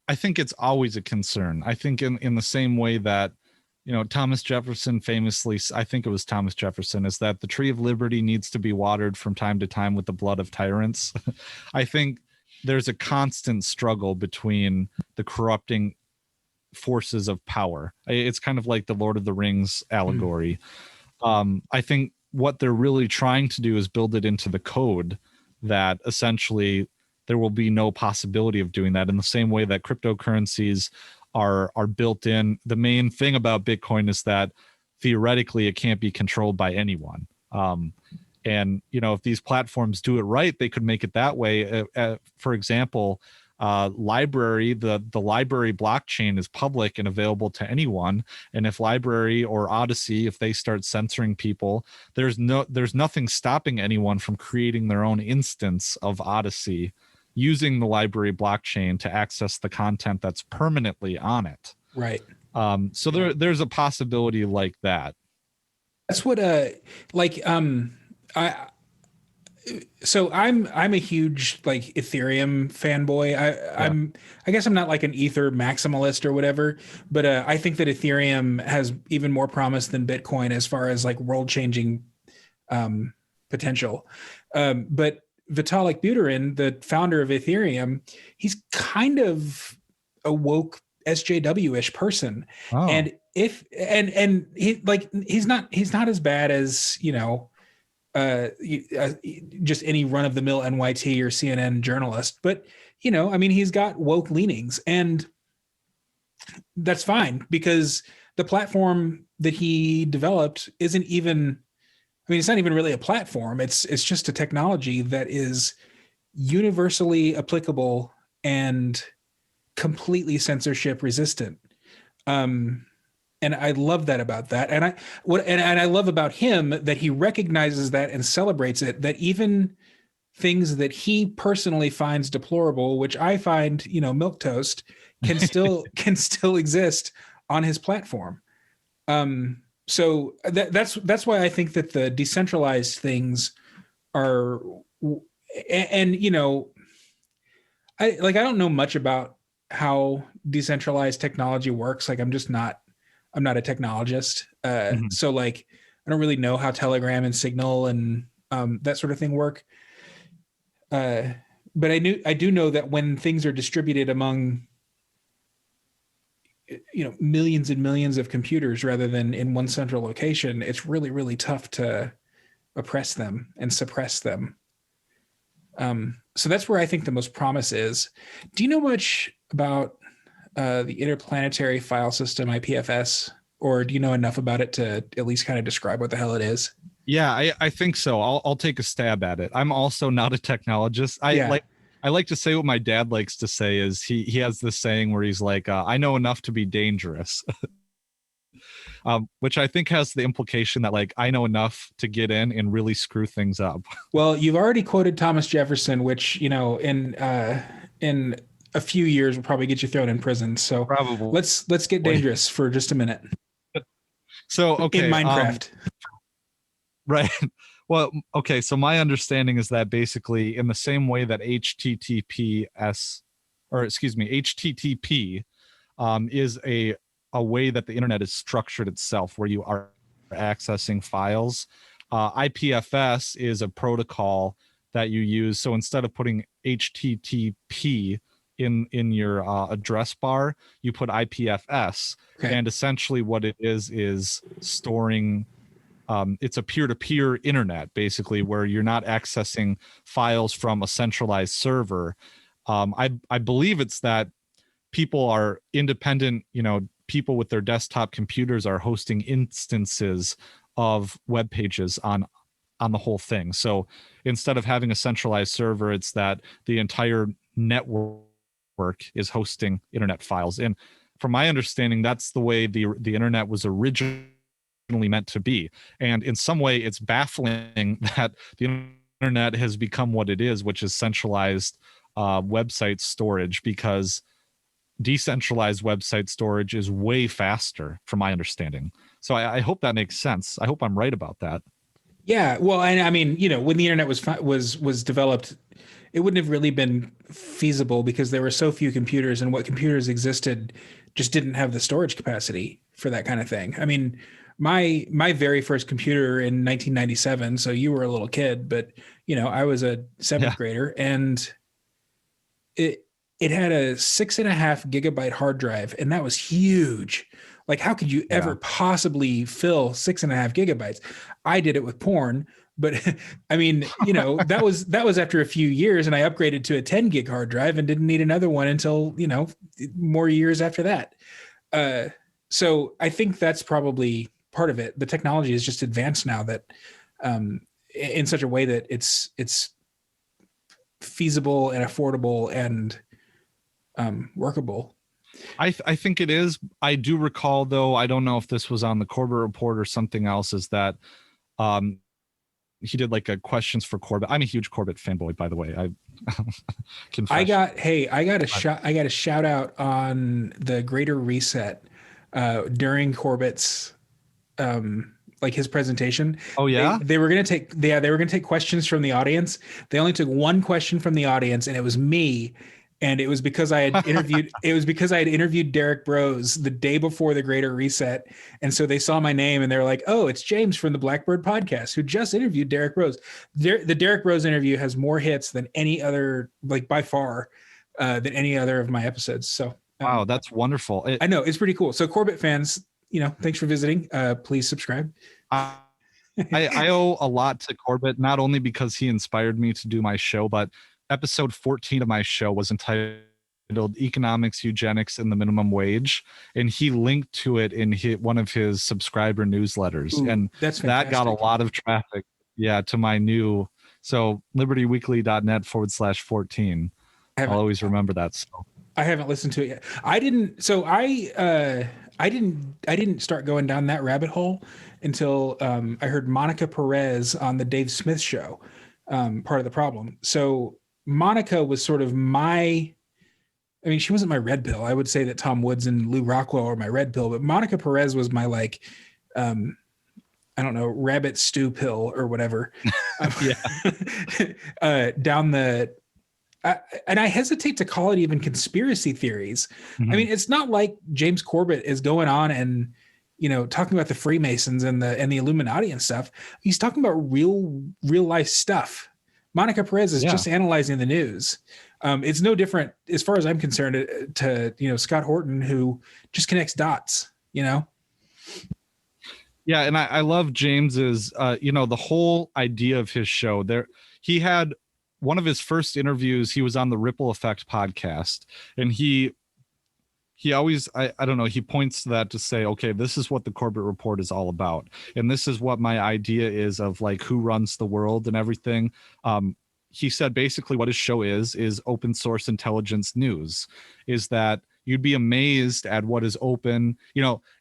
Speaker 2: I think it's always a concern. I think in the same way that, Thomas Jefferson famously, I think it was Thomas Jefferson, is that the tree of liberty needs to be watered from time to time with the blood of tyrants. I think there's a constant struggle between the corrupting forces of power. It's kind of like the Lord of the Rings allegory. I think what they're really trying to do is build it into the code that essentially there will be no possibility of doing that, in the same way that cryptocurrencies are built in. The main thing about Bitcoin is that theoretically it can't be controlled by anyone. And, if these platforms do it right, they could make it that way. For example, library, the library blockchain is public and available to anyone. And if library or Odyssey, if they start censoring people, there's nothing stopping anyone from creating their own instance of Odyssey using the library blockchain to access the content that's permanently on it.
Speaker 1: Right.
Speaker 2: So there's a possibility like that.
Speaker 1: That's what I'm a huge Ethereum fanboy. I guess I'm not like an Ether maximalist or whatever, but I think that Ethereum has even more promise than Bitcoin as far as world changing potential. But Vitalik Buterin, the founder of Ethereum, he's kind of a woke SJW-ish person. Oh. And he's not as bad as, just any run-of-the-mill NYT or CNN journalist, but I mean, he's got woke leanings, and that's fine because the platform that he developed isn't even, I mean, it's not even really a platform. It's just a technology that is universally applicable and completely censorship resistant. Um, and I love that about that. And I love about him that he recognizes that and celebrates it, that even things that he personally finds deplorable, which I find, milk toast, can still exist on his platform. So that's why I think that the decentralized things are, and I don't know much about how decentralized technology works. Like I'm not a technologist.
Speaker 2: Mhm.
Speaker 1: So like I don't really know how Telegram and Signal and that sort of thing work. But I do know that when things are distributed among millions and millions of computers rather than in one central location, it's really, really tough to oppress them and suppress them. So that's where I think the most promise is. Do you know much about the interplanetary file system, IPFS, or do you know enough about it to at least kind of describe what the hell it is?
Speaker 2: Yeah, I think so. I'll take a stab at it. I'm also not a technologist.
Speaker 1: Yeah.
Speaker 2: I like to say what my dad likes to say is he has this saying where he's like, I know enough to be dangerous. Which I think has the implication that like I know enough to get in and really screw things up.
Speaker 1: Well, you've already quoted Thomas Jefferson, which in a few years will probably get you thrown in prison. So
Speaker 2: Probably.
Speaker 1: let's get dangerous for just a minute
Speaker 2: So
Speaker 1: in
Speaker 2: okay,
Speaker 1: Minecraft.
Speaker 2: right. Well, okay, so my understanding is that basically in the same way that HTTPS, or excuse me, HTTP is a way that the internet is structured itself, where you are accessing files. IPFS is a protocol that you use. So instead of putting HTTP in your address bar, you put IPFS,
Speaker 1: Okay.
Speaker 2: and essentially what it is storing. It's a peer-to-peer internet, basically, where you're not accessing files from a centralized server. I believe it's that people are independent, people with their desktop computers are hosting instances of web pages on the whole thing. So instead of having a centralized server, it's that the entire network is hosting internet files. And from my understanding, that's the way the internet was originally meant to be. And in some way, it's baffling that the internet has become what it is, which is centralized website storage, because decentralized website storage is way faster, from my understanding. So I hope that makes sense. I hope I'm right about that.
Speaker 1: Yeah. Well, and I mean, when the internet was developed, it wouldn't have really been feasible because there were so few computers, and what computers existed just didn't have the storage capacity for that kind of thing. I mean, my very first computer in 1997, so you were a little kid, but I was a seventh
Speaker 2: Yeah.
Speaker 1: grader, and it had a 6.5 gigabyte hard drive, and that was huge. Like, how could you ever
Speaker 2: Yeah.
Speaker 1: possibly fill 6.5 gigabytes? I did it with porn, but I mean, that was after a few years, and I upgraded to a 10 gig hard drive and didn't need another one until more years after that. So I think that's probably part of it. The technology is just advanced now that in such a way that it's feasible and affordable and workable.
Speaker 2: I think it is. I do recall, though, I don't know if this was on the Corbett Report or something else, is that he did like a questions for Corbett. I'm a huge Corbett fanboy, by the way.
Speaker 1: I got a shout out on the Greater Reset during Corbett's like his presentation.
Speaker 2: Oh yeah.
Speaker 1: They were gonna take questions from the audience. They only took one question from the audience, and it was me. And it was because I had interviewed Derek Bros the day before the Greater Reset, and so they saw my name and they were like, "Oh, it's James from the Blackbird Podcast who just interviewed Derek Bros." The Derek Bros interview has more hits than any other, like by far, than any other of my episodes. So
Speaker 2: Wow, that's wonderful.
Speaker 1: I know it's pretty cool. So Corbett fans, thanks for visiting. Please subscribe.
Speaker 2: I owe a lot to Corbett, not only because he inspired me to do my show, but episode 14 of my show was entitled Economics, Eugenics, and the Minimum Wage, and he linked to it in one of his subscriber newsletters.
Speaker 1: Ooh,
Speaker 2: and
Speaker 1: that's
Speaker 2: that got a
Speaker 1: fantastic.
Speaker 2: lot of traffic, to my new, so libertyweekly.net/14. I'll always remember that. So
Speaker 1: I haven't listened to it yet. I didn't start going down that rabbit hole until I heard Monica Perez on the Dave Smith show. Part of the problem. So Monica was sort of I mean, she wasn't my red pill. I would say that Tom Woods and Lou Rockwell are my red pill, but Monica Perez was my like, I don't know, rabbit stew pill or whatever. Down the, and I hesitate to call it even conspiracy theories.
Speaker 2: Mhm.
Speaker 1: I mean, it's not like James Corbett is going on and, talking about the Freemasons and the Illuminati and stuff. He's talking about real life stuff. Monica Perez is just analyzing the news. It's no different, as far as I'm concerned, to Scott Horton, who just connects dots.
Speaker 2: Yeah, and I love James's, the whole idea of his show. He had one of his first interviews. He was on the Ripple Effect podcast, and he always, I don't know, he points to that to say, okay, this is what the Corbett Report is all about, and this is what my idea is of like who runs the world and everything. He said basically what his show is open source intelligence news, is that you'd be amazed at what is open.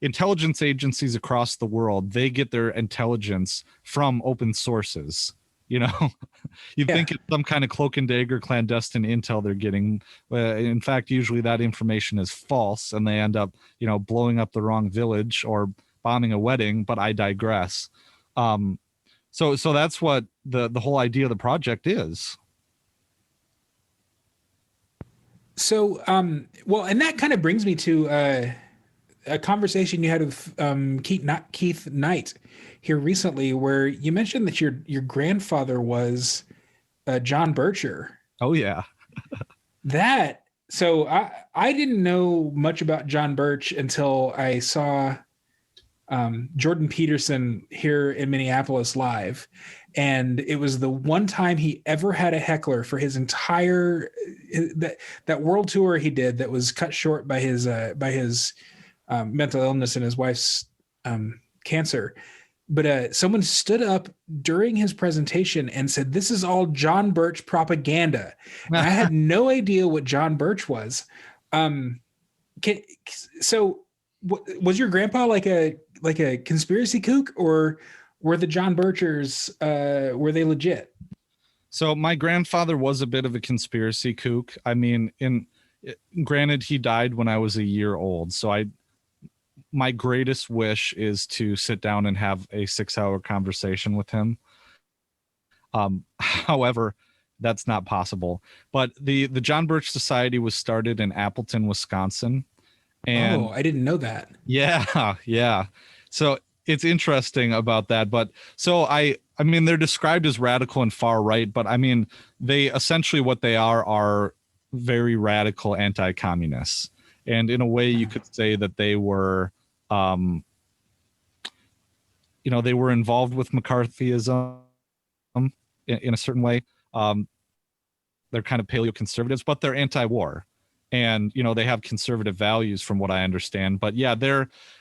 Speaker 2: Intelligence agencies across the world, they get their intelligence from open sources. You'd think it's some kind of cloak and dagger clandestine intel they're getting. In fact, usually that information is false, and they end up, blowing up the wrong village or bombing a wedding. But I digress. So that's what the whole idea of the project is.
Speaker 1: So, well, and that kind of brings me to a conversation you had with Keith Knight here recently, where you mentioned that your grandfather was John Bircher.
Speaker 2: Oh yeah.
Speaker 1: So I didn't know much about John Birch until I saw Jordan Peterson here in Minneapolis live. And it was the one time he ever had a heckler for his entire that world tour he did that was cut short by his mental illness and his wife's cancer. But someone stood up during his presentation and said, "This is all John Birch propaganda." And I had no idea what John Birch was. So was your grandpa like a conspiracy kook, or were the John Birchers, were they legit?
Speaker 2: So my grandfather was a bit of a conspiracy kook. I mean, granted, he died when I was a year old. So my greatest wish is to sit down and have a 6-hour conversation with him. However, that's not possible. But the John Birch Society was started in Appleton, Wisconsin. And
Speaker 1: I didn't know that.
Speaker 2: Yeah. So it's interesting about that. But so I mean, they're described as radical and far right, but I mean, they essentially what they are very radical anti-communists. And in a way, you could say that they were, they were involved with McCarthyism in a certain way. They're kind of paleo-conservatives, but they're anti-war. And, they have conservative values from what I understand. But yeah,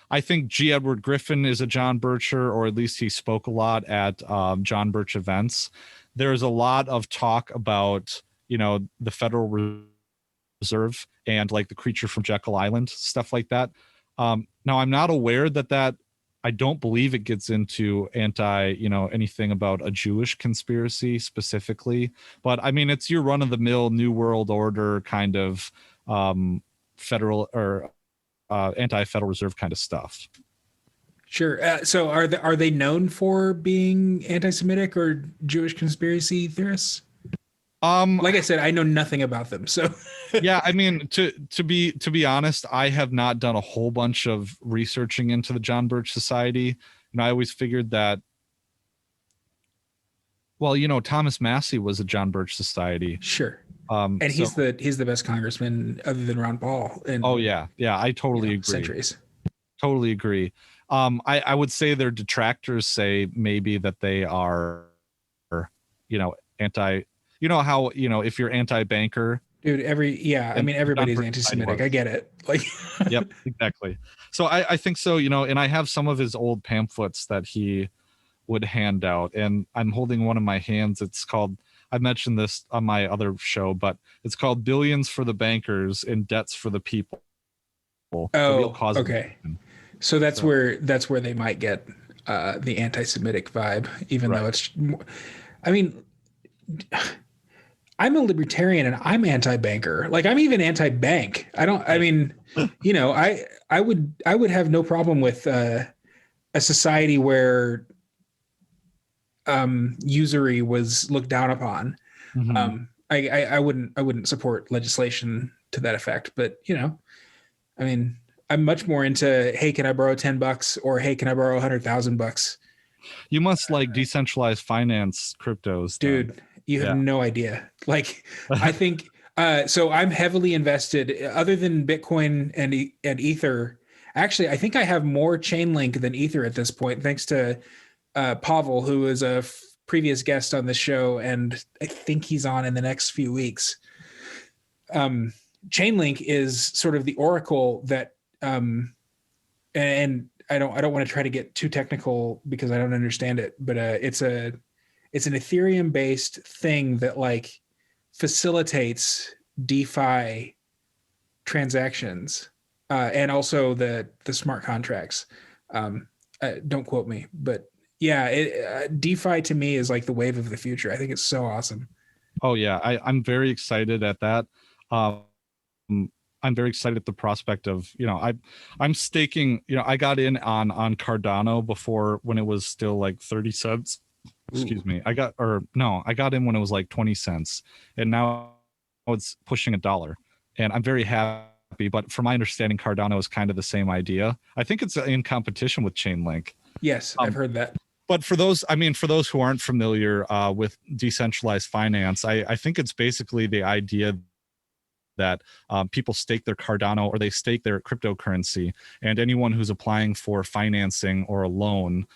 Speaker 2: I think G. Edward Griffin is a John Bircher, or at least he spoke a lot at John Birch events. There's a lot of talk about, the Federal Reserve and like the creature from Jekyll Island, stuff like that. Now, I'm not aware that I don't believe it gets into anything about a Jewish conspiracy specifically. But I mean, it's your run-of-the-mill New World Order kind of federal or anti-Federal Reserve kind of stuff.
Speaker 1: Sure. So are they known for being anti-Semitic or Jewish conspiracy theorists? Like I said, I know nothing about them. So
Speaker 2: yeah, I mean, to be honest, I have not done a whole bunch of researching into the John Birch Society. I always figured that, well, Thomas Massey was a John Birch Society.
Speaker 1: Sure. And he's the best congressman other than Ron Paul.
Speaker 2: Oh yeah. I totally agree.
Speaker 1: Centuries.
Speaker 2: Totally agree. I would say their detractors say maybe that they are, you know how, if you're anti-banker,
Speaker 1: Dude, I mean, everybody's
Speaker 2: Birch
Speaker 1: anti-Semitic.
Speaker 2: was.
Speaker 1: I get it. Like,
Speaker 2: Yep, exactly. So I think so, and I have some of his old pamphlets that he would hand out, and I'm holding one in my hands. It's called, I mentioned this on my other show, but it's called Billions for the Bankers and Debts for the People. The real
Speaker 1: oh,
Speaker 2: cause of
Speaker 1: okay.
Speaker 2: inflation.
Speaker 1: So
Speaker 2: So,
Speaker 1: that's where they might get the anti-Semitic vibe, even though
Speaker 2: right.
Speaker 1: it's. I mean, I'm a libertarian and I'm anti-banker. Like I'm even anti-bank. I don't. I
Speaker 2: Right.
Speaker 1: mean, I would have no problem with a society where usury was looked down upon.
Speaker 2: Mhm.
Speaker 1: I wouldn't support legislation to that effect. But I mean, I'm much more into, hey, can I borrow $10 or hey, can I borrow $100,000?
Speaker 2: You must like decentralized finance cryptos then.
Speaker 1: Dude, you have
Speaker 2: Yeah.
Speaker 1: no idea. Like, I think so. I'm heavily invested. Other than Bitcoin and Ether, actually, I think I have more Chainlink than Ether at this point, thanks to Pavel, who is a previous guest on the show, and I think he's on in the next few weeks. Chainlink is sort of the oracle that, and I don't want to try to get too technical because I don't understand it, but it's an Ethereum based thing that like facilitates DeFi transactions and also the smart contracts. Don't quote me, but yeah, DeFi to me is like the wave of the future. I think it's so awesome.
Speaker 2: Oh yeah, I'm very excited at that. Um, I'm very excited at the prospect of, I'm staking, I got in on Cardano before when it was still like 30 cents. Excuse me. I got in when it was like 20 cents, and now it's pushing $1. And I'm very happy, but from my understanding, Cardano is kind of the same idea. I think it's in competition with Chainlink.
Speaker 1: Yes, I've heard that.
Speaker 2: But for those who aren't familiar with decentralized finance, I think it's basically the idea that people stake their Cardano or they stake their cryptocurrency, and anyone who's applying for financing or a loan,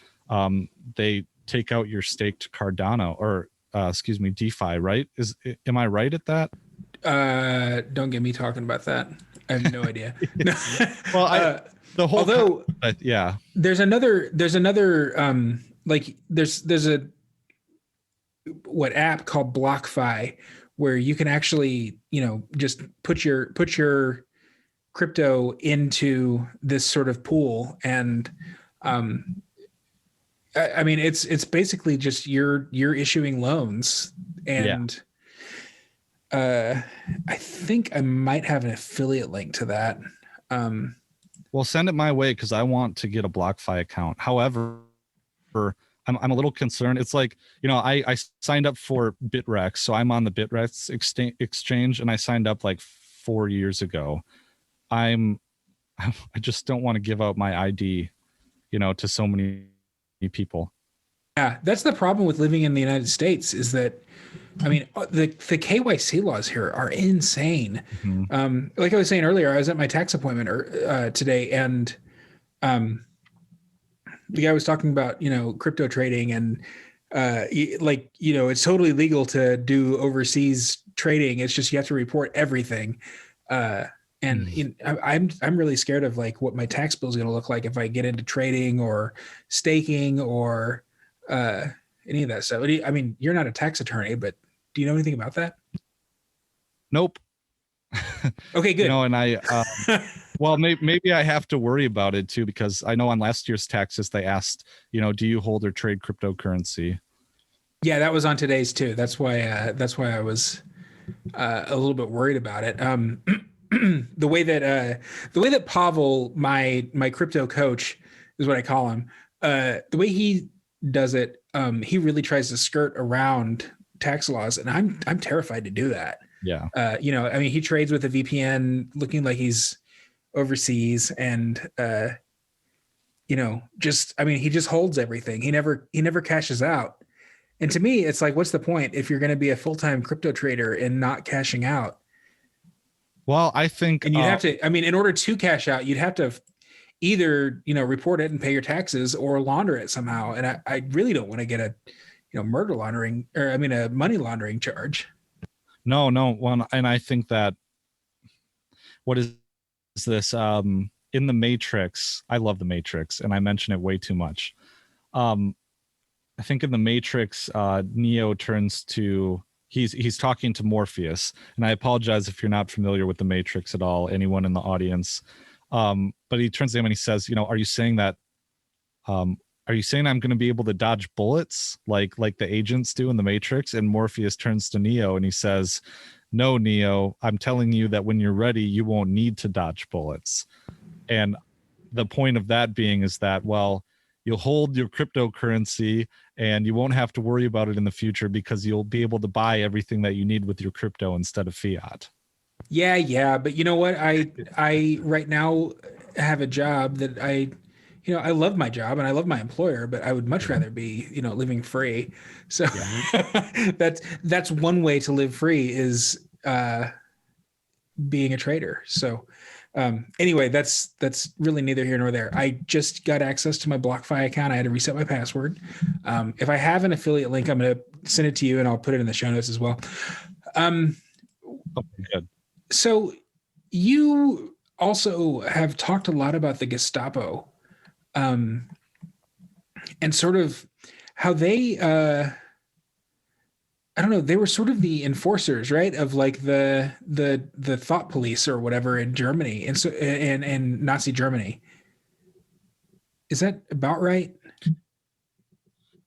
Speaker 2: they take out your staked Cardano or DeFi, right? Am I right at that?
Speaker 1: Don't get me talking about that. I have no idea.
Speaker 2: Well, the whole
Speaker 1: although
Speaker 2: yeah,
Speaker 1: there's another like there's a app called BlockFi where you can actually just put your crypto into this sort of pool, and I mean it's basically just you're issuing loans, and I think I might have an affiliate link to that.
Speaker 2: Well, send it my way because I want to get a BlockFi account. However, I'm a little concerned. It's like, I signed up for Bitrex, so I'm on the Bitrex exchange, and I signed up like 4 years ago. I just don't want to give out my ID, to so many people.
Speaker 1: Yeah, that's the problem with living in the United States is that, I mean, the KYC laws here are insane.
Speaker 2: Mm-hmm.
Speaker 1: Like I was saying earlier, I was at my tax appointment today, and the guy was talking about crypto trading, and it's totally legal to do overseas trading. It's just you have to report everything. And I'm really scared of like what my tax bill is going to look like if I get into trading or staking or any of that stuff. I mean, you're not a tax attorney, but do you know anything about that?
Speaker 2: Nope.
Speaker 1: Okay, good.
Speaker 2: And well, maybe I have to worry about it too, because I know on last year's taxes they asked, do you hold or trade cryptocurrency?
Speaker 1: Yeah, that was on today's too. That's why I was a little bit worried about it. The way that Pavel, my crypto coach, is what I call him. The way he does it, he really tries to skirt around tax laws, and I'm terrified to do that.
Speaker 2: Yeah.
Speaker 1: I mean, he trades with a VPN, looking like he's overseas, and he just holds everything. He never cashes out. And to me, it's like, what's the point if you're going to be a full-time crypto trader and not cashing out?
Speaker 2: Well, I think,
Speaker 1: and you'd have to, I mean, in order to cash out, you'd have to either, report it and pay your taxes or launder it somehow. And I really don't want to get murder laundering, or I mean, a money laundering charge.
Speaker 2: No. Well, and I think that what is this? In the Matrix, I love the Matrix, and I mention it way too much. Um, I think in the Matrix, Neo turns to he's talking to Morpheus, and I apologize if you're not familiar with the Matrix at all, anyone in the audience. But he turns to him and he says, are you saying that? Are you saying I'm going to be able to dodge bullets like the agents do in the Matrix? And Morpheus turns to Neo and he says, "No, Neo, I'm telling you that when you're ready, you won't need to dodge bullets." And the point of that being is that, well, you'll hold your cryptocurrency and you won't have to worry about it in the future because you'll be able to buy everything that you need with your crypto instead of fiat.
Speaker 1: Yeah, but you know what? I right now have a job that I love my job and I love my employer, but I would much rather be, living free. So that's one way to live free is being a trader. So anyway, that's really neither here nor there. I just got access to my BlockFi account. I had to reset my password. If I have an affiliate link, I'm going to send it to you and I'll put it in the show notes as well.
Speaker 2: Good.
Speaker 1: So you also have talked a lot about the Gestapo, and sort of how they, I don't know, they were sort of the enforcers, right, of like the thought police or whatever in Germany, and so and Nazi Germany. Is that about right?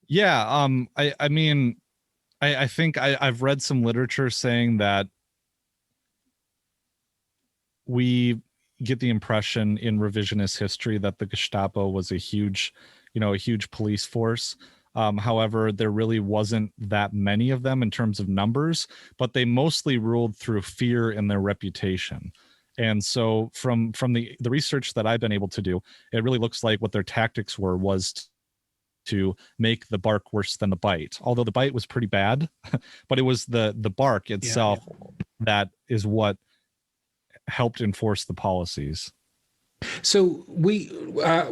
Speaker 2: Yeah. I mean, I think I've read some literature saying that we get the impression in revisionist history that the Gestapo was a huge police force. However, there really wasn't that many of them in terms of numbers, but they mostly ruled through fear and their reputation. And so from the research that I've been able to do, it really looks like what their tactics was to make the bark worse than the bite. Although the bite was pretty bad, but it was the bark itself that is what helped enforce the policies.
Speaker 1: So we're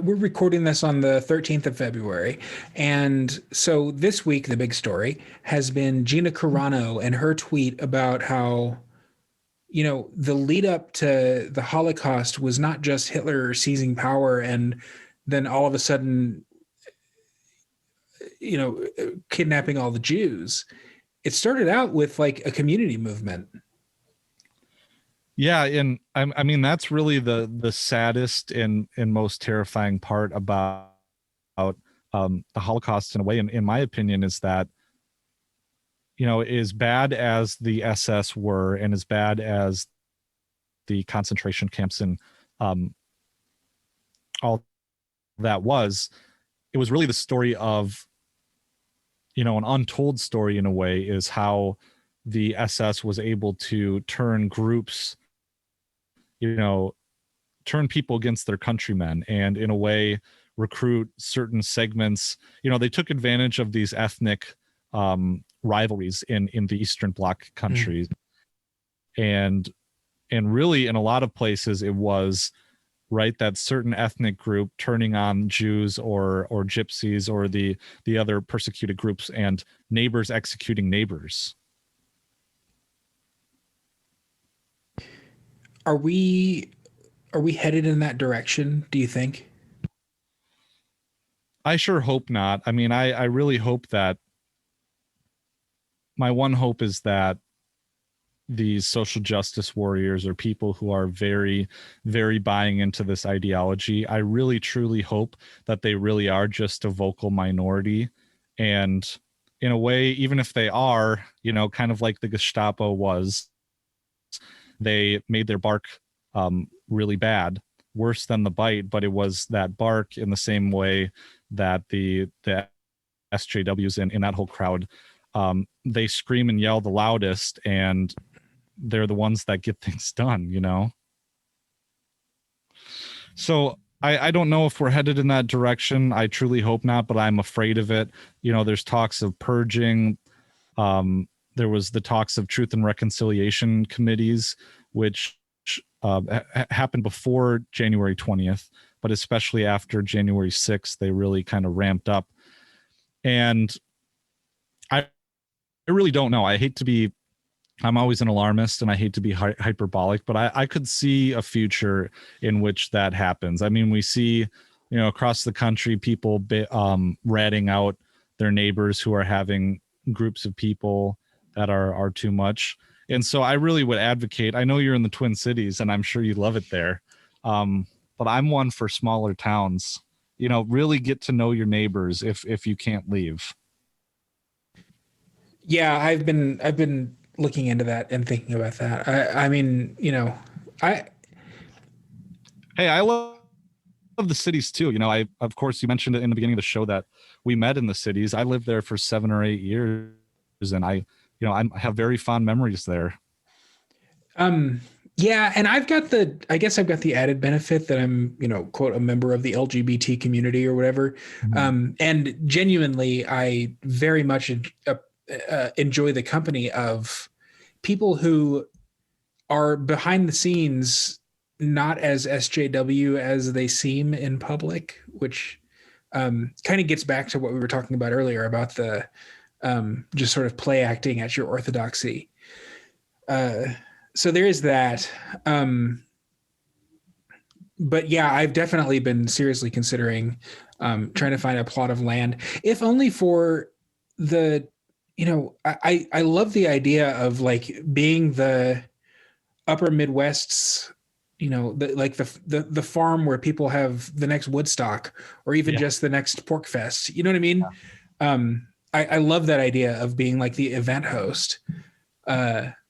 Speaker 1: recording this on the 13th of February, and so this week the big story has been Gina Carano and her tweet about how the lead up to the Holocaust was not just Hitler seizing power and then all of a sudden kidnapping all the Jews. It started out with like a community movement.
Speaker 2: Yeah, and I mean that's really the saddest and most terrifying part about the Holocaust in a way, in my opinion, is that as bad as the SS were and as bad as the concentration camps and all that was, it was really the story of an untold story in a way, is how the SS was able to turn groups, turn people against their countrymen, and in a way recruit certain segments. They took advantage of these ethnic rivalries in the Eastern Bloc countries. And really in a lot of places it was right that certain ethnic group turning on Jews or gypsies or the other persecuted groups, and neighbors executing neighbors.
Speaker 1: Are we headed in that direction, do you think?
Speaker 2: I sure hope not. I mean, I really hope that, my one hope is that these social justice warriors are people who are very, very buying into this ideology. I really, truly hope that they really are just a vocal minority. And in a way, even if they are, kind of like the Gestapo was, they made their bark really bad, worse than the bite, but it was that bark in the same way that the SJWs in that whole crowd, they scream and yell the loudest, and they're the ones that get things done. So I don't know if we're headed in that direction. I truly hope not, but I'm afraid of it. There's talks of purging. There was the talks of truth and reconciliation committees, which happened before January 20th, but especially after January 6th, they really kind of ramped up. And I really don't know. I'm always an alarmist and I hate to be hyperbolic, but I could see a future in which that happens. I mean, we see, across the country, people ratting out their neighbors who are having groups of people that are too much. And so I really would advocate, I know you're in the Twin Cities and I'm sure you love it there. But I'm one for smaller towns, really get to know your neighbors if you can't leave.
Speaker 1: Yeah, I've been looking into that and thinking about that. I mean, I
Speaker 2: Hey, I love the cities too. Of course, you mentioned it in the beginning of the show that we met in the cities. I lived there for 7 or 8 years, and I have very fond memories there.
Speaker 1: yeah, and I guess I've got the added benefit that I'm, quote, a member of the LGBT community or whatever.
Speaker 2: Mhm.
Speaker 1: And genuinely, I very much enjoy the company of people who are behind the scenes, not as SJW as they seem in public, which kind of gets back to what we were talking about earlier about the just sort of play acting at your orthodoxy. Uh, so there is that. But yeah, I've definitely been seriously considering trying to find a plot of land, if only for the, I love the idea of like being the upper Midwest's, the farm where people have the next Woodstock or even
Speaker 2: Yeah.
Speaker 1: just the next Pork Fest. You know what I mean? I love that idea of being like the event host.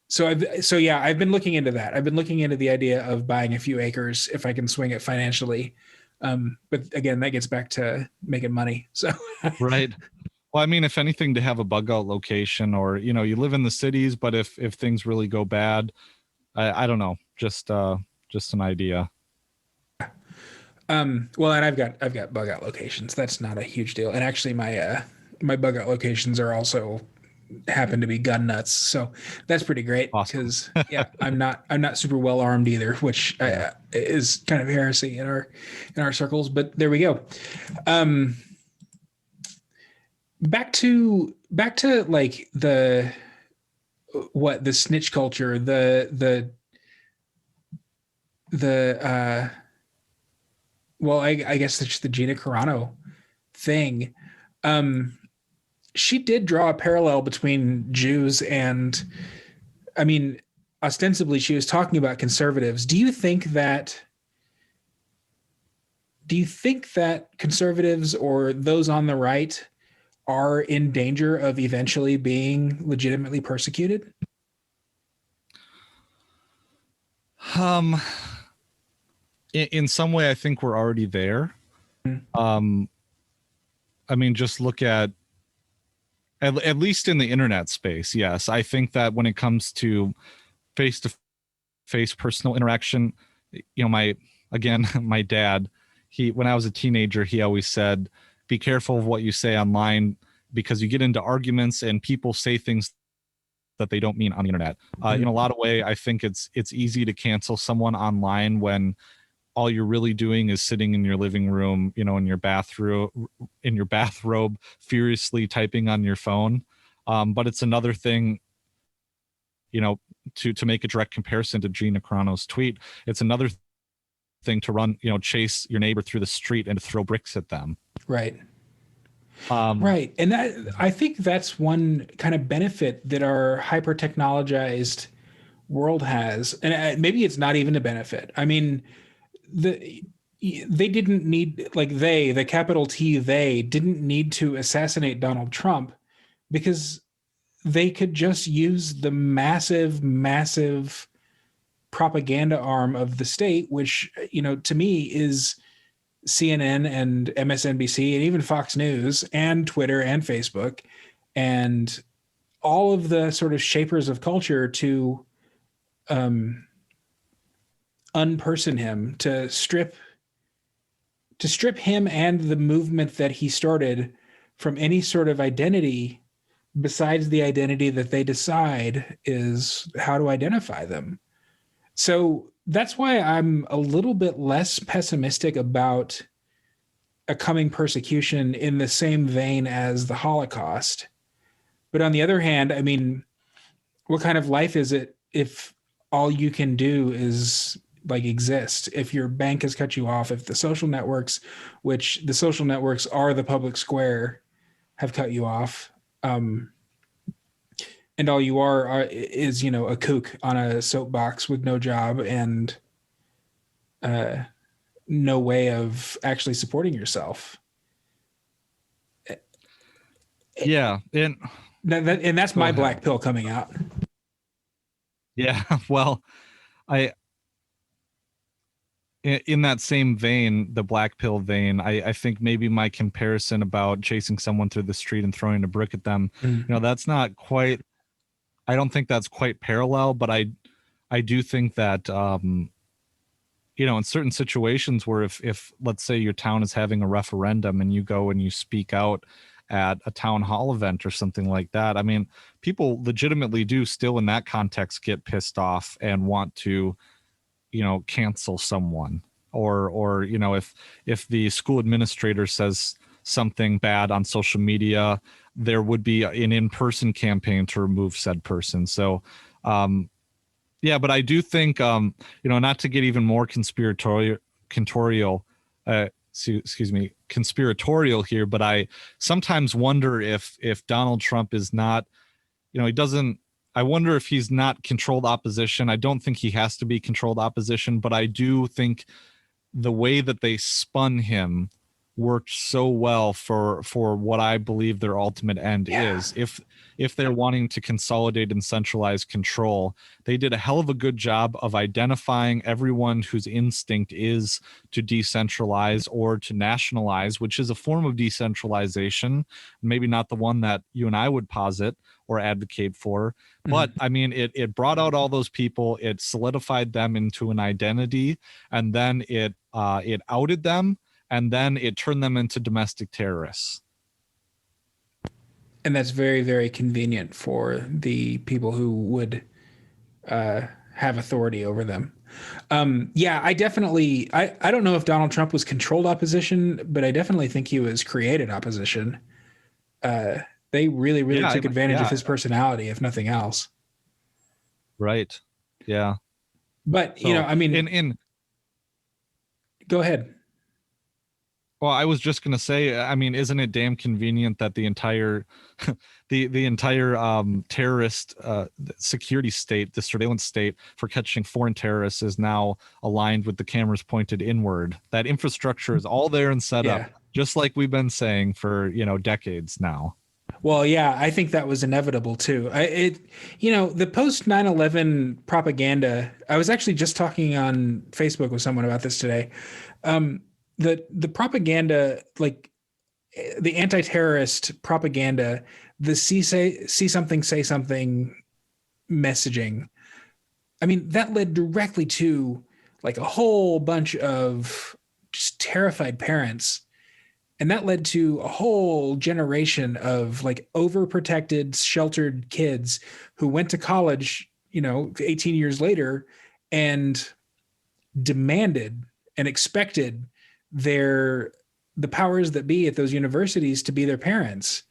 Speaker 1: So yeah, I've been looking into that. I've been looking into the idea of buying a few acres if I can swing it financially. But again, that gets back to making money. So
Speaker 2: Right. Well, I mean, if anything, to have a bug out location, or you live in the cities, but if things really go bad, I don't know, just an idea.
Speaker 1: well, and I've got bug out locations. That's not a huge deal. And actually, my bug out locations are also happen to be gun nuts. So that's pretty great
Speaker 2: Awesome.
Speaker 1: because yeah, I'm not super well armed either, which
Speaker 2: Yeah.
Speaker 1: is kind of heresy in our circles. But there we go. Um, back to like the snitch culture, the well, I guess it's the Gina Carano thing. Um, she did draw a parallel between Jews and, I mean, ostensibly she was talking about conservatives. Do you think that conservatives or those on the right are in danger of eventually being legitimately persecuted?
Speaker 2: Um, in some way, I think we're already there. Um, I mean, just look at least in the internet space. Yes, I think that when it comes to face to face personal interaction, my again, my dad, when I was a teenager, he always said, "Be careful of what you say online because you get into arguments and people say things that they don't mean on the internet." In a lot of way, I think it's easy to cancel someone online when all you're really doing is sitting in your living room, in your bathrobe, furiously typing on your phone. But it's another thing, you know, to make a direct comparison to Gina Carano's tweet. It's another thing to run, chase your neighbor through the street and to throw bricks at them.
Speaker 1: Right.
Speaker 2: Um,
Speaker 1: Right. And that I think that's one kind of benefit that our hyper technologized world has. And maybe it's not even a benefit. I mean, the they didn't need like the capital T they didn't need to assassinate Donald Trump because they could just use the massive propaganda arm of the state, which, to me is CNN and MSNBC and even Fox News and Twitter and Facebook and all of the sort of shapers of culture to um, unperson him, to strip him and the movement that he started from any sort of identity besides the identity that they decide is how to identify them. So that's why I'm a little bit less pessimistic about a coming persecution in the same vein as the Holocaust. But on the other hand, I mean, what kind of life is it if all you can do is like exist? If your bank has cut you off, if the social networks, which the social networks are the public square, have cut you off, and all you is, you know, a kook on a soapbox with no job and no way of actually supporting yourself.
Speaker 2: Yeah, and
Speaker 1: That's
Speaker 2: go
Speaker 1: my
Speaker 2: ahead.
Speaker 1: black pill coming out.
Speaker 2: Yeah, well, I in that same vein, the black pill vein, I think maybe my comparison about chasing someone through the street and throwing a brick at them, you know, that's not quite. I don't think that's quite parallel, but I do think that you know, in certain situations where if let's say your town is having a referendum and you go and you speak out at a town hall event or something like that, I mean, people legitimately do still in that context get pissed off and want to, you know, cancel someone, or you know, if the school administrator says something bad on social media, there would be an in-person campaign to remove said person. So yeah, but I do think, you know, not to get even more conspiratorial, conspiratorial here, but I sometimes wonder if Donald Trump is not, you know, he doesn't. I wonder if he's not controlled opposition. I don't think he has to be controlled opposition, but I do think the way that they spun him worked so well for what I believe their ultimate end is. If they're wanting to consolidate and centralize control, they did a hell of a good job of identifying everyone whose instinct is to decentralize or to nationalize, which is a form of decentralization, maybe not the one that you and I would posit or advocate for. But I mean, it brought out all those people, it solidified them into an identity, and then it outed them, and then it turned them into domestic terrorists.
Speaker 1: And that's very, very convenient for the people who would have authority over them. Yeah, I definitely, I don't know if Donald Trump was controlled opposition, but I definitely think he was created opposition. They really, really took advantage of his personality, if nothing else.
Speaker 2: Right. Yeah.
Speaker 1: But, so, you know, I mean, go ahead.
Speaker 2: Well, I was just going to say, I mean, isn't it damn convenient that the entire the entire terrorist security state, the surveillance state for catching foreign terrorists is now aligned with the cameras pointed inward. That infrastructure is all there and set up, just like we've been saying for, you know, decades now.
Speaker 1: Well, yeah, I think that was inevitable too. You know, the post 9/11 propaganda. I was actually just talking on Facebook with someone about this today. The propaganda, like the anti-terrorist propaganda, the see something, say something messaging. I mean, that led directly to like a whole bunch of just terrified parents. And that led to a whole generation of like overprotected, sheltered kids who went to college, you know, 18 years later and demanded and expected the powers that be at those universities to be their parents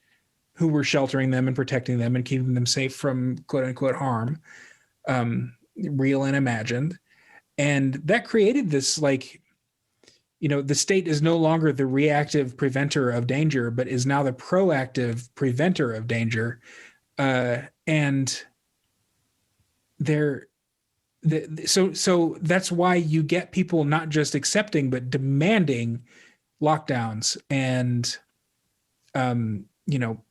Speaker 1: who were sheltering them and protecting them and keeping them safe from quote unquote harm, real and imagined. And that created this, like, you know, the state is no longer the reactive preventer of danger, but is now the proactive preventer of danger. And so that's why you get people not just accepting, but demanding lockdowns and, you know,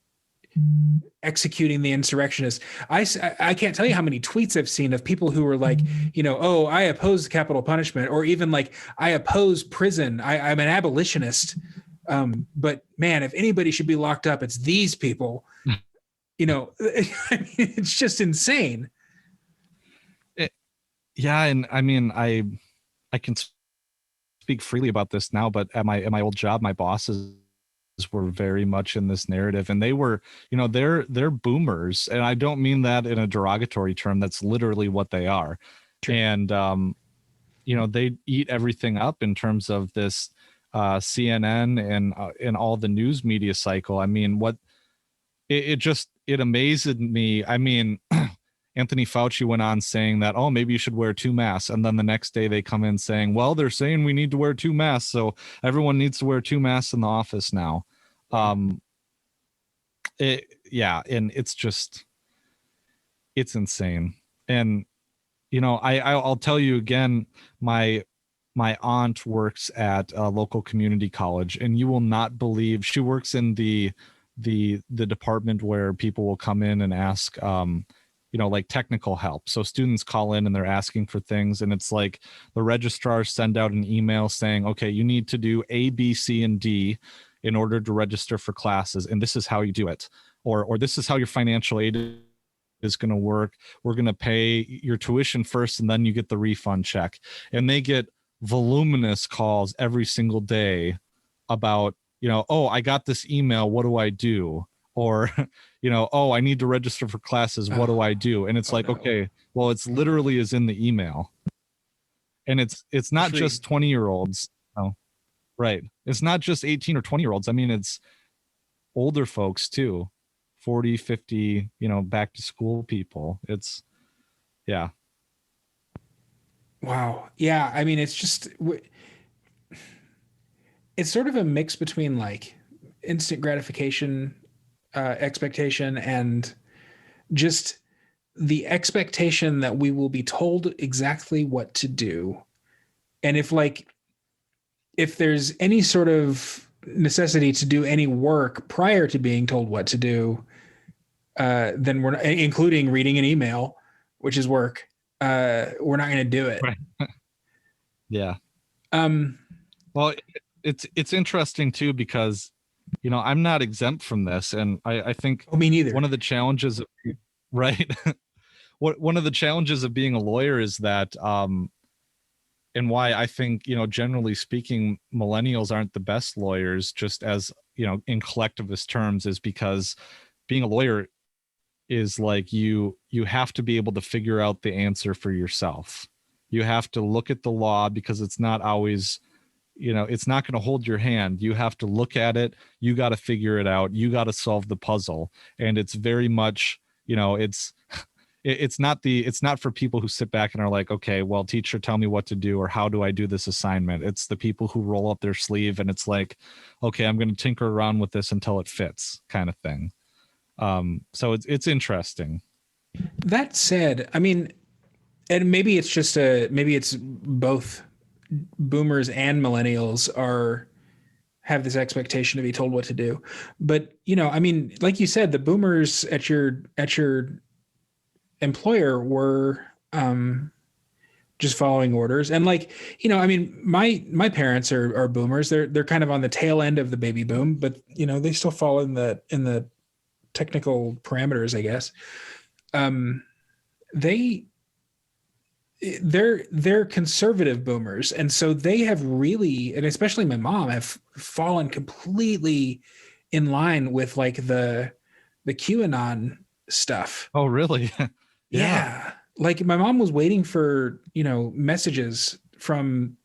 Speaker 1: executing the insurrectionists. I can't tell you how many tweets I've seen of people who were like, you know, oh, I oppose capital punishment, or even like, I oppose prison. I'm an abolitionist. But man, if anybody should be locked up, it's these people. You know, I mean, it's just insane.
Speaker 2: Yeah, and I mean, I can speak freely about this now, but at my old job, my bosses were very much in this narrative, and they were, you know, they're boomers, and I don't mean that in a derogatory term. That's literally what they are. True. And you know, they eat everything up in terms of this CNN and all the news media cycle. I mean, what, it amazed me. I mean, Anthony Fauci went on saying that, oh, maybe you should wear 2 masks. And then the next day they come in saying, well, they're saying we need to wear 2 masks. So everyone needs to wear 2 masks in the office now. Yeah. And it's insane. And, I'll tell you again, my aunt works at a local community college, and you will not believe, she works in the department where people will come in and ask, like technical help. So students call in and they're asking for things, and it's like the registrars send out an email saying, okay, you need to do A, B, C, and D in order to register for classes, and this is how you do it, or this is how your financial aid is going to work. We're going to pay your tuition first, and then you get the refund check. And they get voluminous calls every single day about, oh, I got this email, what do I do? Or, oh, I need to register for classes, what do I do? And it's okay, well, it's literally is in the email. And it's not just 20-year-olds. No, right. It's not just 18 or 20-year-olds. I mean, it's older folks too. 40, 50, back to school people. It's, yeah.
Speaker 1: Wow. Yeah. I mean, it's sort of a mix between like instant gratification, expectation, and just the expectation that we will be told exactly what to do. And if there's any sort of necessity to do any work prior to being told what to do, then we're not, including reading an email, which is work. We're not going to do it.
Speaker 2: Right. Yeah. Well, it's interesting too, because, I'm not exempt from this. And I think
Speaker 1: me neither.
Speaker 2: One of the challenges, right. One of the challenges of being a lawyer is that, and why I think, generally speaking, millennials aren't the best lawyers, just as, in collectivist terms, is because being a lawyer is like you have to be able to figure out the answer for yourself. You have to look at the law, because it's not always, it's not going to hold your hand. You have to look at it. You got to figure it out. You got to solve the puzzle. And it's very much, it's not for people who sit back and are like, okay, well, teacher, tell me what to do, or how do I do this assignment? It's the people who roll up their sleeve and it's like, okay, I'm going to tinker around with this until it fits, kind of thing. So it's interesting.
Speaker 1: That said, I mean, and maybe it's both boomers and millennials have this expectation to be told what to do. But, I mean, like you said, the boomers at your employer were just following orders. And I mean, my parents are boomers. They're kind of on the tail end of the baby boom, but they still fall in the technical parameters, I guess. They're conservative boomers, and so they have really, and especially my mom, have fallen completely in line with like the QAnon stuff.
Speaker 2: Oh, really?
Speaker 1: Yeah. Like my mom was waiting for messages from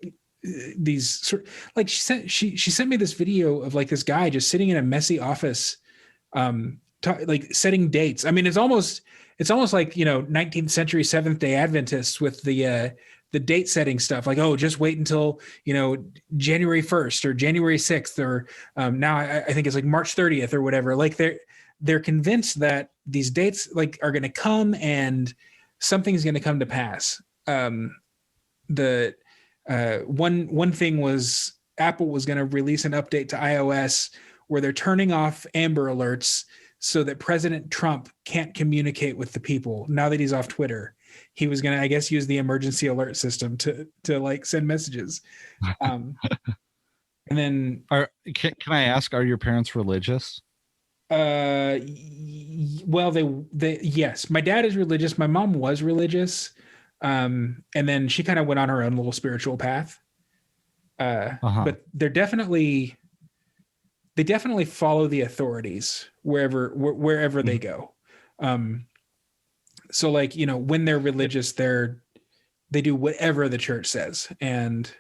Speaker 1: these like she sent me this video of like this guy just sitting in a messy office, like setting dates. I mean, it's almost like 19th century Seventh-day Adventists with the date setting stuff. Like, oh, just wait until January 1st or January 6th, or now I think it's like March 30th or whatever. Like they're convinced that these dates like are going to come and something's going to come to pass. The one thing was Apple was going to release an update to iOS where they're turning off Amber Alerts so that President Trump can't communicate with the people. Now that he's off Twitter, he was going to, I guess, use the emergency alert system to like send messages. And then
Speaker 2: can I ask, are your parents religious?
Speaker 1: Well, they yes, my dad is religious. My mom was religious. And then she kind of went on her own little spiritual path. But they definitely follow the authorities wherever they go. So like, when they're religious, they do whatever the church says. And,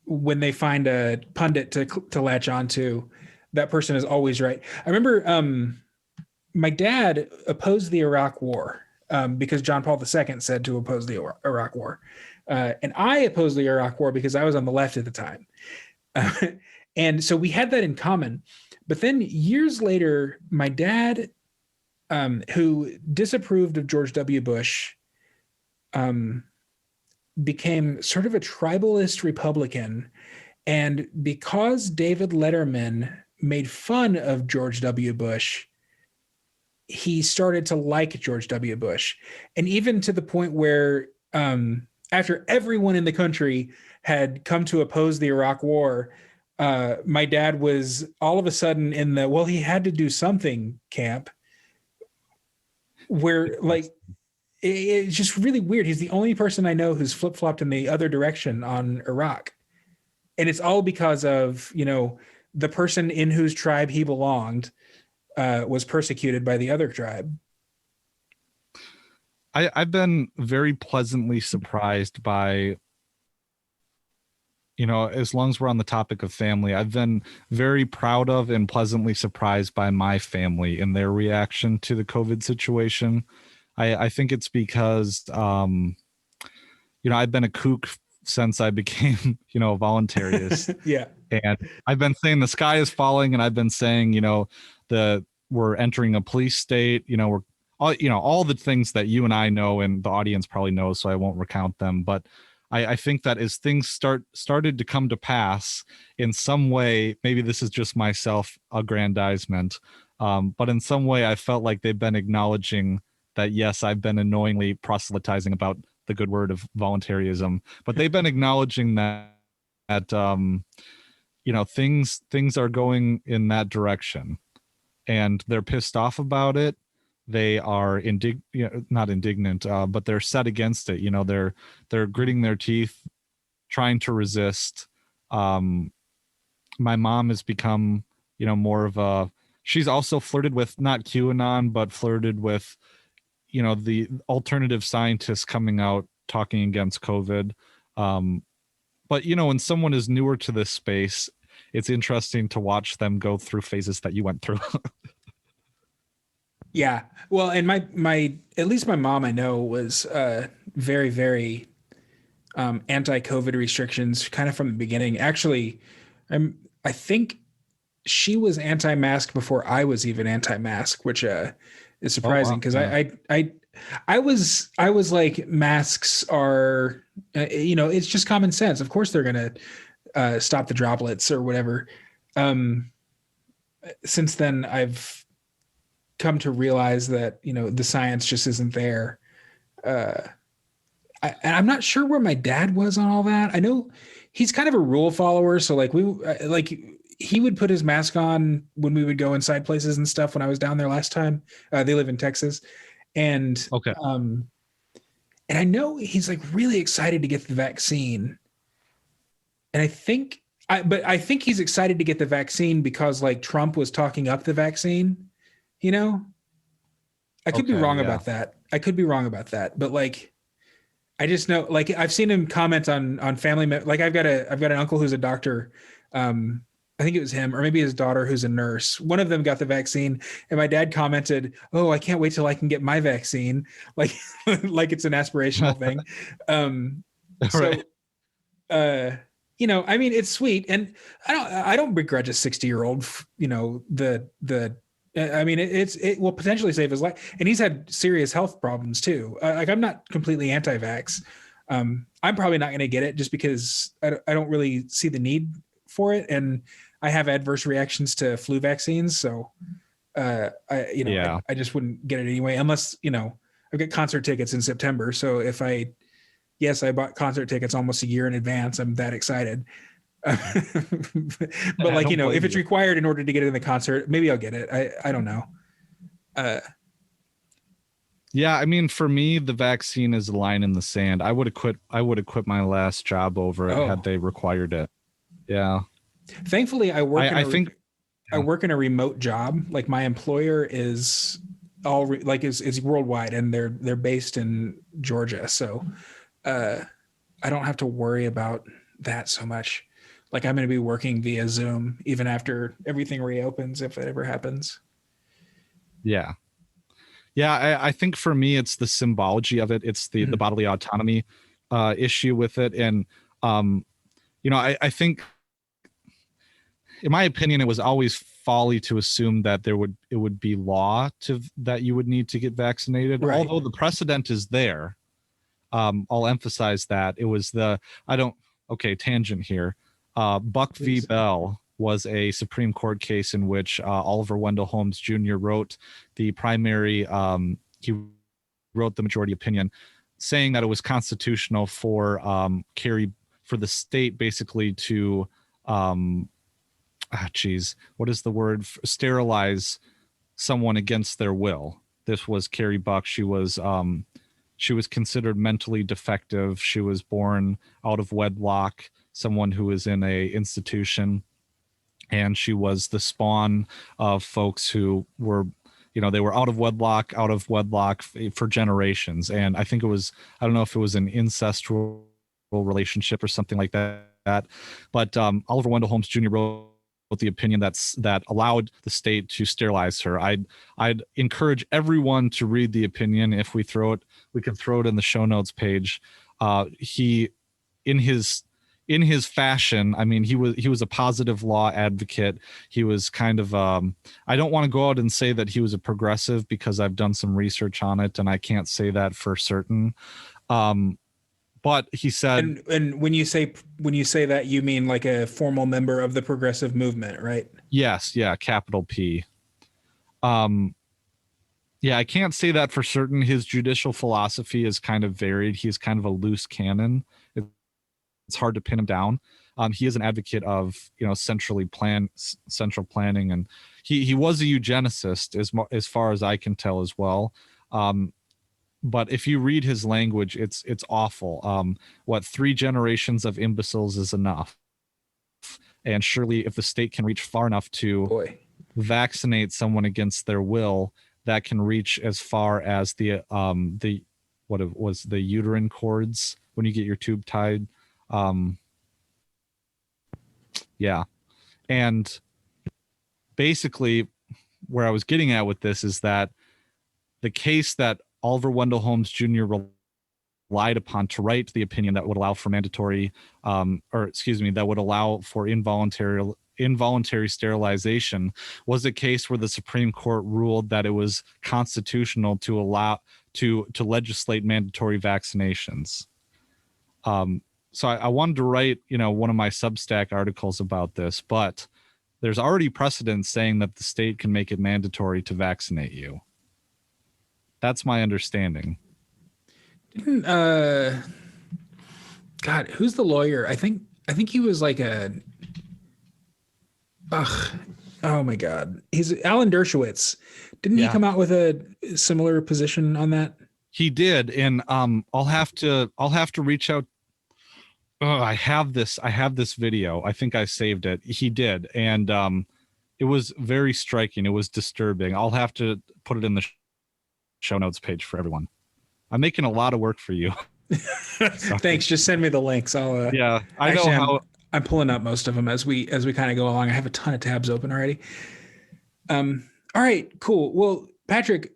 Speaker 1: when they find a pundit to latch onto, that person is always right. I remember my dad opposed the Iraq War because John Paul II said to oppose the Iraq War. And I opposed the Iraq War because I was on the left at the time. And so we had that in common. But then years later, my dad, who disapproved of George W. Bush, became sort of a tribalist Republican. And because David Letterman made fun of George W. Bush, he started to like George W. Bush. And even to the point where after everyone in the country had come to oppose the Iraq War, my dad was all of a sudden in the, well, he had to do something camp, where like, it's just really weird. He's the only person I know who's flip-flopped in the other direction on Iraq. And it's all because of, the person in whose tribe he belonged was persecuted by the other tribe.
Speaker 2: I've been very pleasantly surprised by, as long as we're on the topic of family, I've been very proud of and pleasantly surprised by my family and their reaction to the COVID situation. I think it's because, I've been a kook since I became, a voluntarist.
Speaker 1: Yeah.
Speaker 2: And I've been saying the sky is falling, and I've been saying, we're entering a police state, we're all the things that you and I know and the audience probably knows, so I won't recount them. But I think that as things started to come to pass in some way, maybe this is just my self-aggrandizement, but in some way I felt like they've been acknowledging that, yes, I've been annoyingly proselytizing about the good word of voluntarism, but they've been acknowledging that things are going in that direction, and they're pissed off about it. They are not indignant, but they're set against it. They're gritting their teeth, trying to resist. My mom has become, more of a, she's also flirted with not QAnon, but flirted with, the alternative scientists coming out talking against COVID. But, when someone is newer to this space, it's interesting to watch them go through phases that you went through.
Speaker 1: Yeah. Well, and my at least my mom I know was very, very anti-COVID restrictions kind of from the beginning. Actually, I think she was anti-mask before I was even anti-mask, which is surprising because I was like, masks are it's just common sense. Of course they're gonna stop the droplets or whatever. Since then I've come to realize that the science just isn't there. I'm not sure where my dad was on all that. I know he's kind of a rule follower, so he would put his mask on when we would go inside places and stuff. When I was down there last time, they live in Texas, and
Speaker 2: okay.
Speaker 1: And I know he's like really excited to get the vaccine, and I think he's excited to get the vaccine because like Trump was talking up the vaccine. I could be wrong about that. But like, I just know, like, I've seen him comment on family. Like I've got an uncle who's a doctor. I think it was him or maybe his daughter who's a nurse. One of them got the vaccine and my dad commented, "Oh, I can't wait till I can get my vaccine." Like, like it's an aspirational thing.
Speaker 2: Right.
Speaker 1: I mean, it's sweet. And I don't begrudge a 60-year-old, it will potentially save his life, and he's had serious health problems too. Like I'm not completely anti-vax. I'm probably not going to get it just because I don't really see the need for it, and I have adverse reactions to flu vaccines. So, I just wouldn't get it anyway, unless I've got concert tickets in September. So I bought concert tickets almost a year in advance. I'm that excited. But like, if it's required in order to get in the concert, maybe I'll get it. I don't know.
Speaker 2: Yeah, I mean, for me, the vaccine is a line in the sand. I would have quit my last job over it had they required it. Yeah.
Speaker 1: Thankfully, I work in a remote job. Like my employer is is worldwide, and they're based in Georgia. So I don't have to worry about that so much. Like I'm going to be working via Zoom even after everything reopens, if it ever happens.
Speaker 2: Yeah. Yeah, I think for me, it's the symbology of it. It's the bodily autonomy issue with it. And, I think, in my opinion, it was always folly to assume that it would be law that you would need to get vaccinated.
Speaker 1: Right.
Speaker 2: Although the precedent is there. I'll emphasize that it was tangent here. Buck v.
Speaker 1: Please.
Speaker 2: Bell was a Supreme Court case in which Oliver Wendell Holmes Jr. wrote the primary, he wrote the majority opinion, saying that it was constitutional for the state basically to, what is the word? Sterilize someone against their will. This was Carrie Buck. She was considered mentally defective. She was born out of wedlock, someone who was in a institution, and she was the spawn of folks who were, they were out of wedlock for generations. And I think I don't know if it was an incestual relationship or something like that. But Oliver Wendell Holmes Jr. wrote the opinion that allowed the state to sterilize her. I'd encourage everyone to read the opinion. If we can throw it in the show notes page. He, in his fashion, I mean, he was a positive law advocate. He was kind of, I don't want to go out and say that he was a progressive because I've done some research on it and I can't say that for certain. But he said,
Speaker 1: and when you say that, you mean like a formal member of the progressive movement, right?
Speaker 2: Yes. Yeah. Capital P. Yeah, I can't say that for certain. His judicial philosophy is kind of varied. He's kind of a loose cannon. It's hard to pin him down. He is an advocate of, central planning, and he was a eugenicist as far as I can tell as well. But if you read his language, it's awful. 3 generations of imbeciles is enough. And surely if the state can reach far enough to vaccinate someone against their will, that can reach as far as the uterine cords when you get your tube tied. Yeah. And basically where I was getting at with this is that the case that Oliver Wendell Holmes Jr. relied upon to write the opinion that would allow for that would allow for involuntary sterilization was a case where the Supreme Court ruled that it was constitutional to allow to legislate mandatory vaccinations. So I wanted to write, one of my Substack articles about this, but there's already precedent saying that the state can make it mandatory to vaccinate you. That's my understanding.
Speaker 1: God, who's the lawyer? I think he was like oh my God. He's Alan Dershowitz. Didn't he come out with a similar position on that?
Speaker 2: He did. And I'll have to reach out. Oh, I have this video. I think I saved it. He did. And it was very striking. It was disturbing. I'll have to put it in the show notes page for everyone. I'm making a lot of work for you.
Speaker 1: Thanks. Just send me the links. I'll I'm pulling up most of them as we kind of go along. I have a ton of tabs open already. All right, cool. Well, Patrick,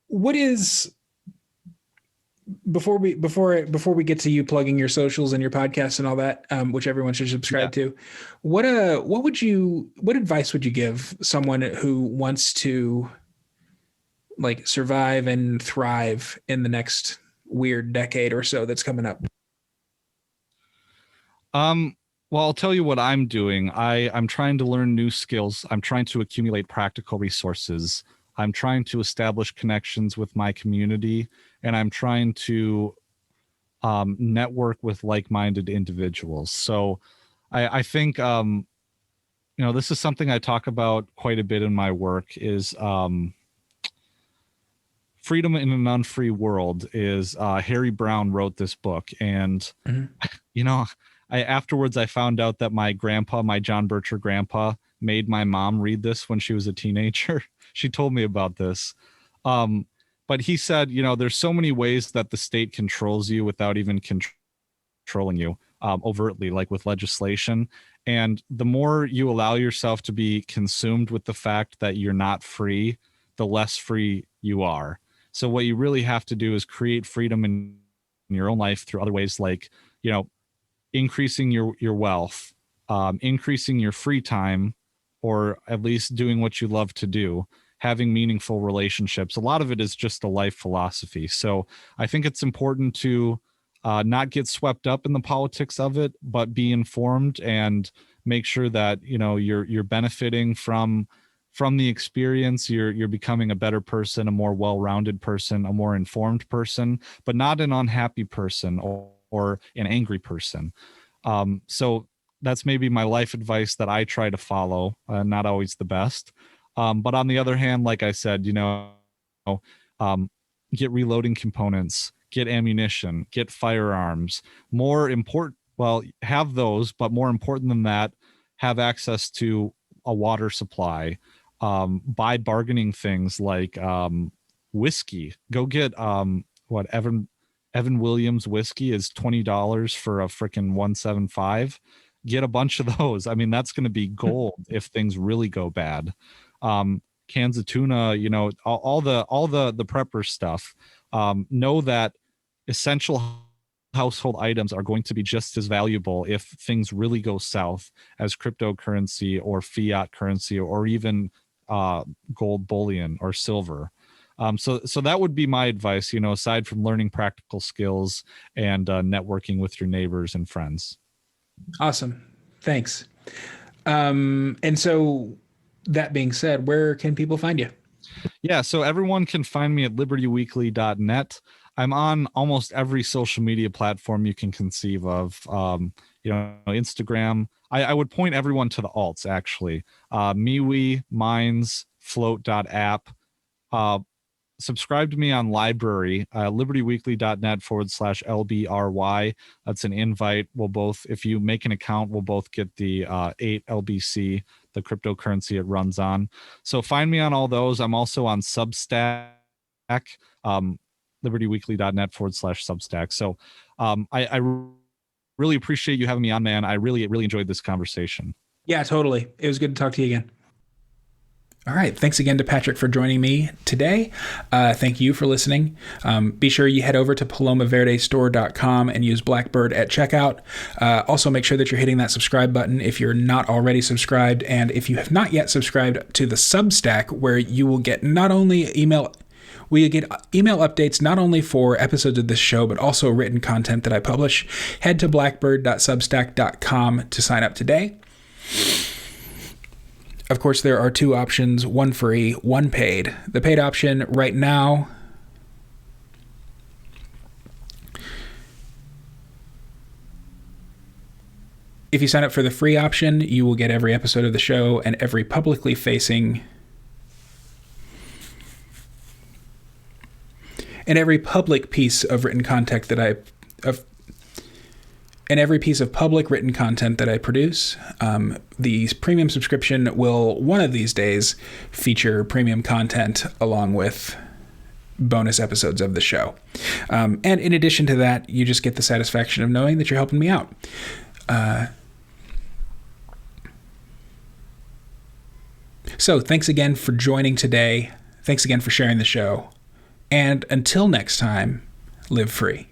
Speaker 1: what is, before we get to you plugging your socials and your podcast and all that, which everyone should subscribe to, what advice would you give someone who wants to like survive and thrive in the next weird decade or so that's coming up?
Speaker 2: Well, I'll tell you what I'm doing. I'm trying to learn new skills. I'm trying to accumulate practical resources. I'm trying to establish connections with my community, and I'm trying to network with like-minded individuals. So I think, this is something I talk about quite a bit in my work is Freedom in an Unfree World. Is Harry Brown wrote this book, and afterwards I found out that my John Bircher grandpa, made my mom read this when she was a teenager. She told me about this. But he said, there's so many ways that the state controls you without even controlling you overtly, like with legislation. And the more you allow yourself to be consumed with the fact that you're not free, the less free you are. So what you really have to do is create freedom in your own life through other ways, like, increasing your wealth, increasing your free time, or at least doing what you love to do, having meaningful relationships. A lot of it is just a life philosophy. So I think it's important to not get swept up in the politics of it, but be informed and make sure that you're benefiting from the experience. You're becoming a better person, a more well-rounded person, a more informed person, but not an unhappy person or an angry person. So that's maybe my life advice that I try to follow. Not always the best, but on the other hand, like I said, get reloading components, get ammunition, get firearms. More important, well, have those, but more important than that, have access to a water supply. Buy bargaining things like whiskey. Go get Evan Williams whiskey is $20 for a freaking 175. Get a bunch of those. I mean, that's going to be gold if things really go bad. Cans of tuna, all the prepper stuff. Know that essential household items are going to be just as valuable if things really go south as cryptocurrency or fiat currency or even gold bullion or silver. So that would be my advice, aside from learning practical skills and networking with your neighbors and friends.
Speaker 1: Awesome. Thanks. And so that being said, where can people find you?
Speaker 2: Yeah, so everyone can find me at libertyweekly.net. I'm on almost every social media platform you can conceive of. Instagram. I would point everyone to the alts, actually. MeWe, Minds, Float.app. Subscribe to me on Library, libertyweekly.net/LBRY. That's an invite. We'll both, if you make an account, we'll both get the 8 LBC, the cryptocurrency it runs on. So find me on all those. I'm also on Substack, libertyweekly.net/Substack. So I really appreciate you having me on, man. I really, really enjoyed this conversation.
Speaker 1: Yeah, totally. It was good to talk to you again. All right. Thanks again to Patrick for joining me today. Thank you for listening. Be sure you head over to palomaverdestore.com and use Blackbird at checkout. Also, make sure that you're hitting that subscribe button if you're not already subscribed. And if you have not yet subscribed to the Substack, where you will get not only email updates not only for episodes of this show, but also written content that I publish, head to blackbird.substack.com to sign up today. Of course, there are two options, one free, one paid. The paid option right now if you sign up for the free option, you will get every episode of the show and every publicly facing and every public piece of written content that every piece of public written content that I produce. The premium subscription will one of these days feature premium content along with bonus episodes of the show. And in addition to that, you just get the satisfaction of knowing that you're helping me out. So thanks again for joining today. Thanks again for sharing the show. And until next time, live free.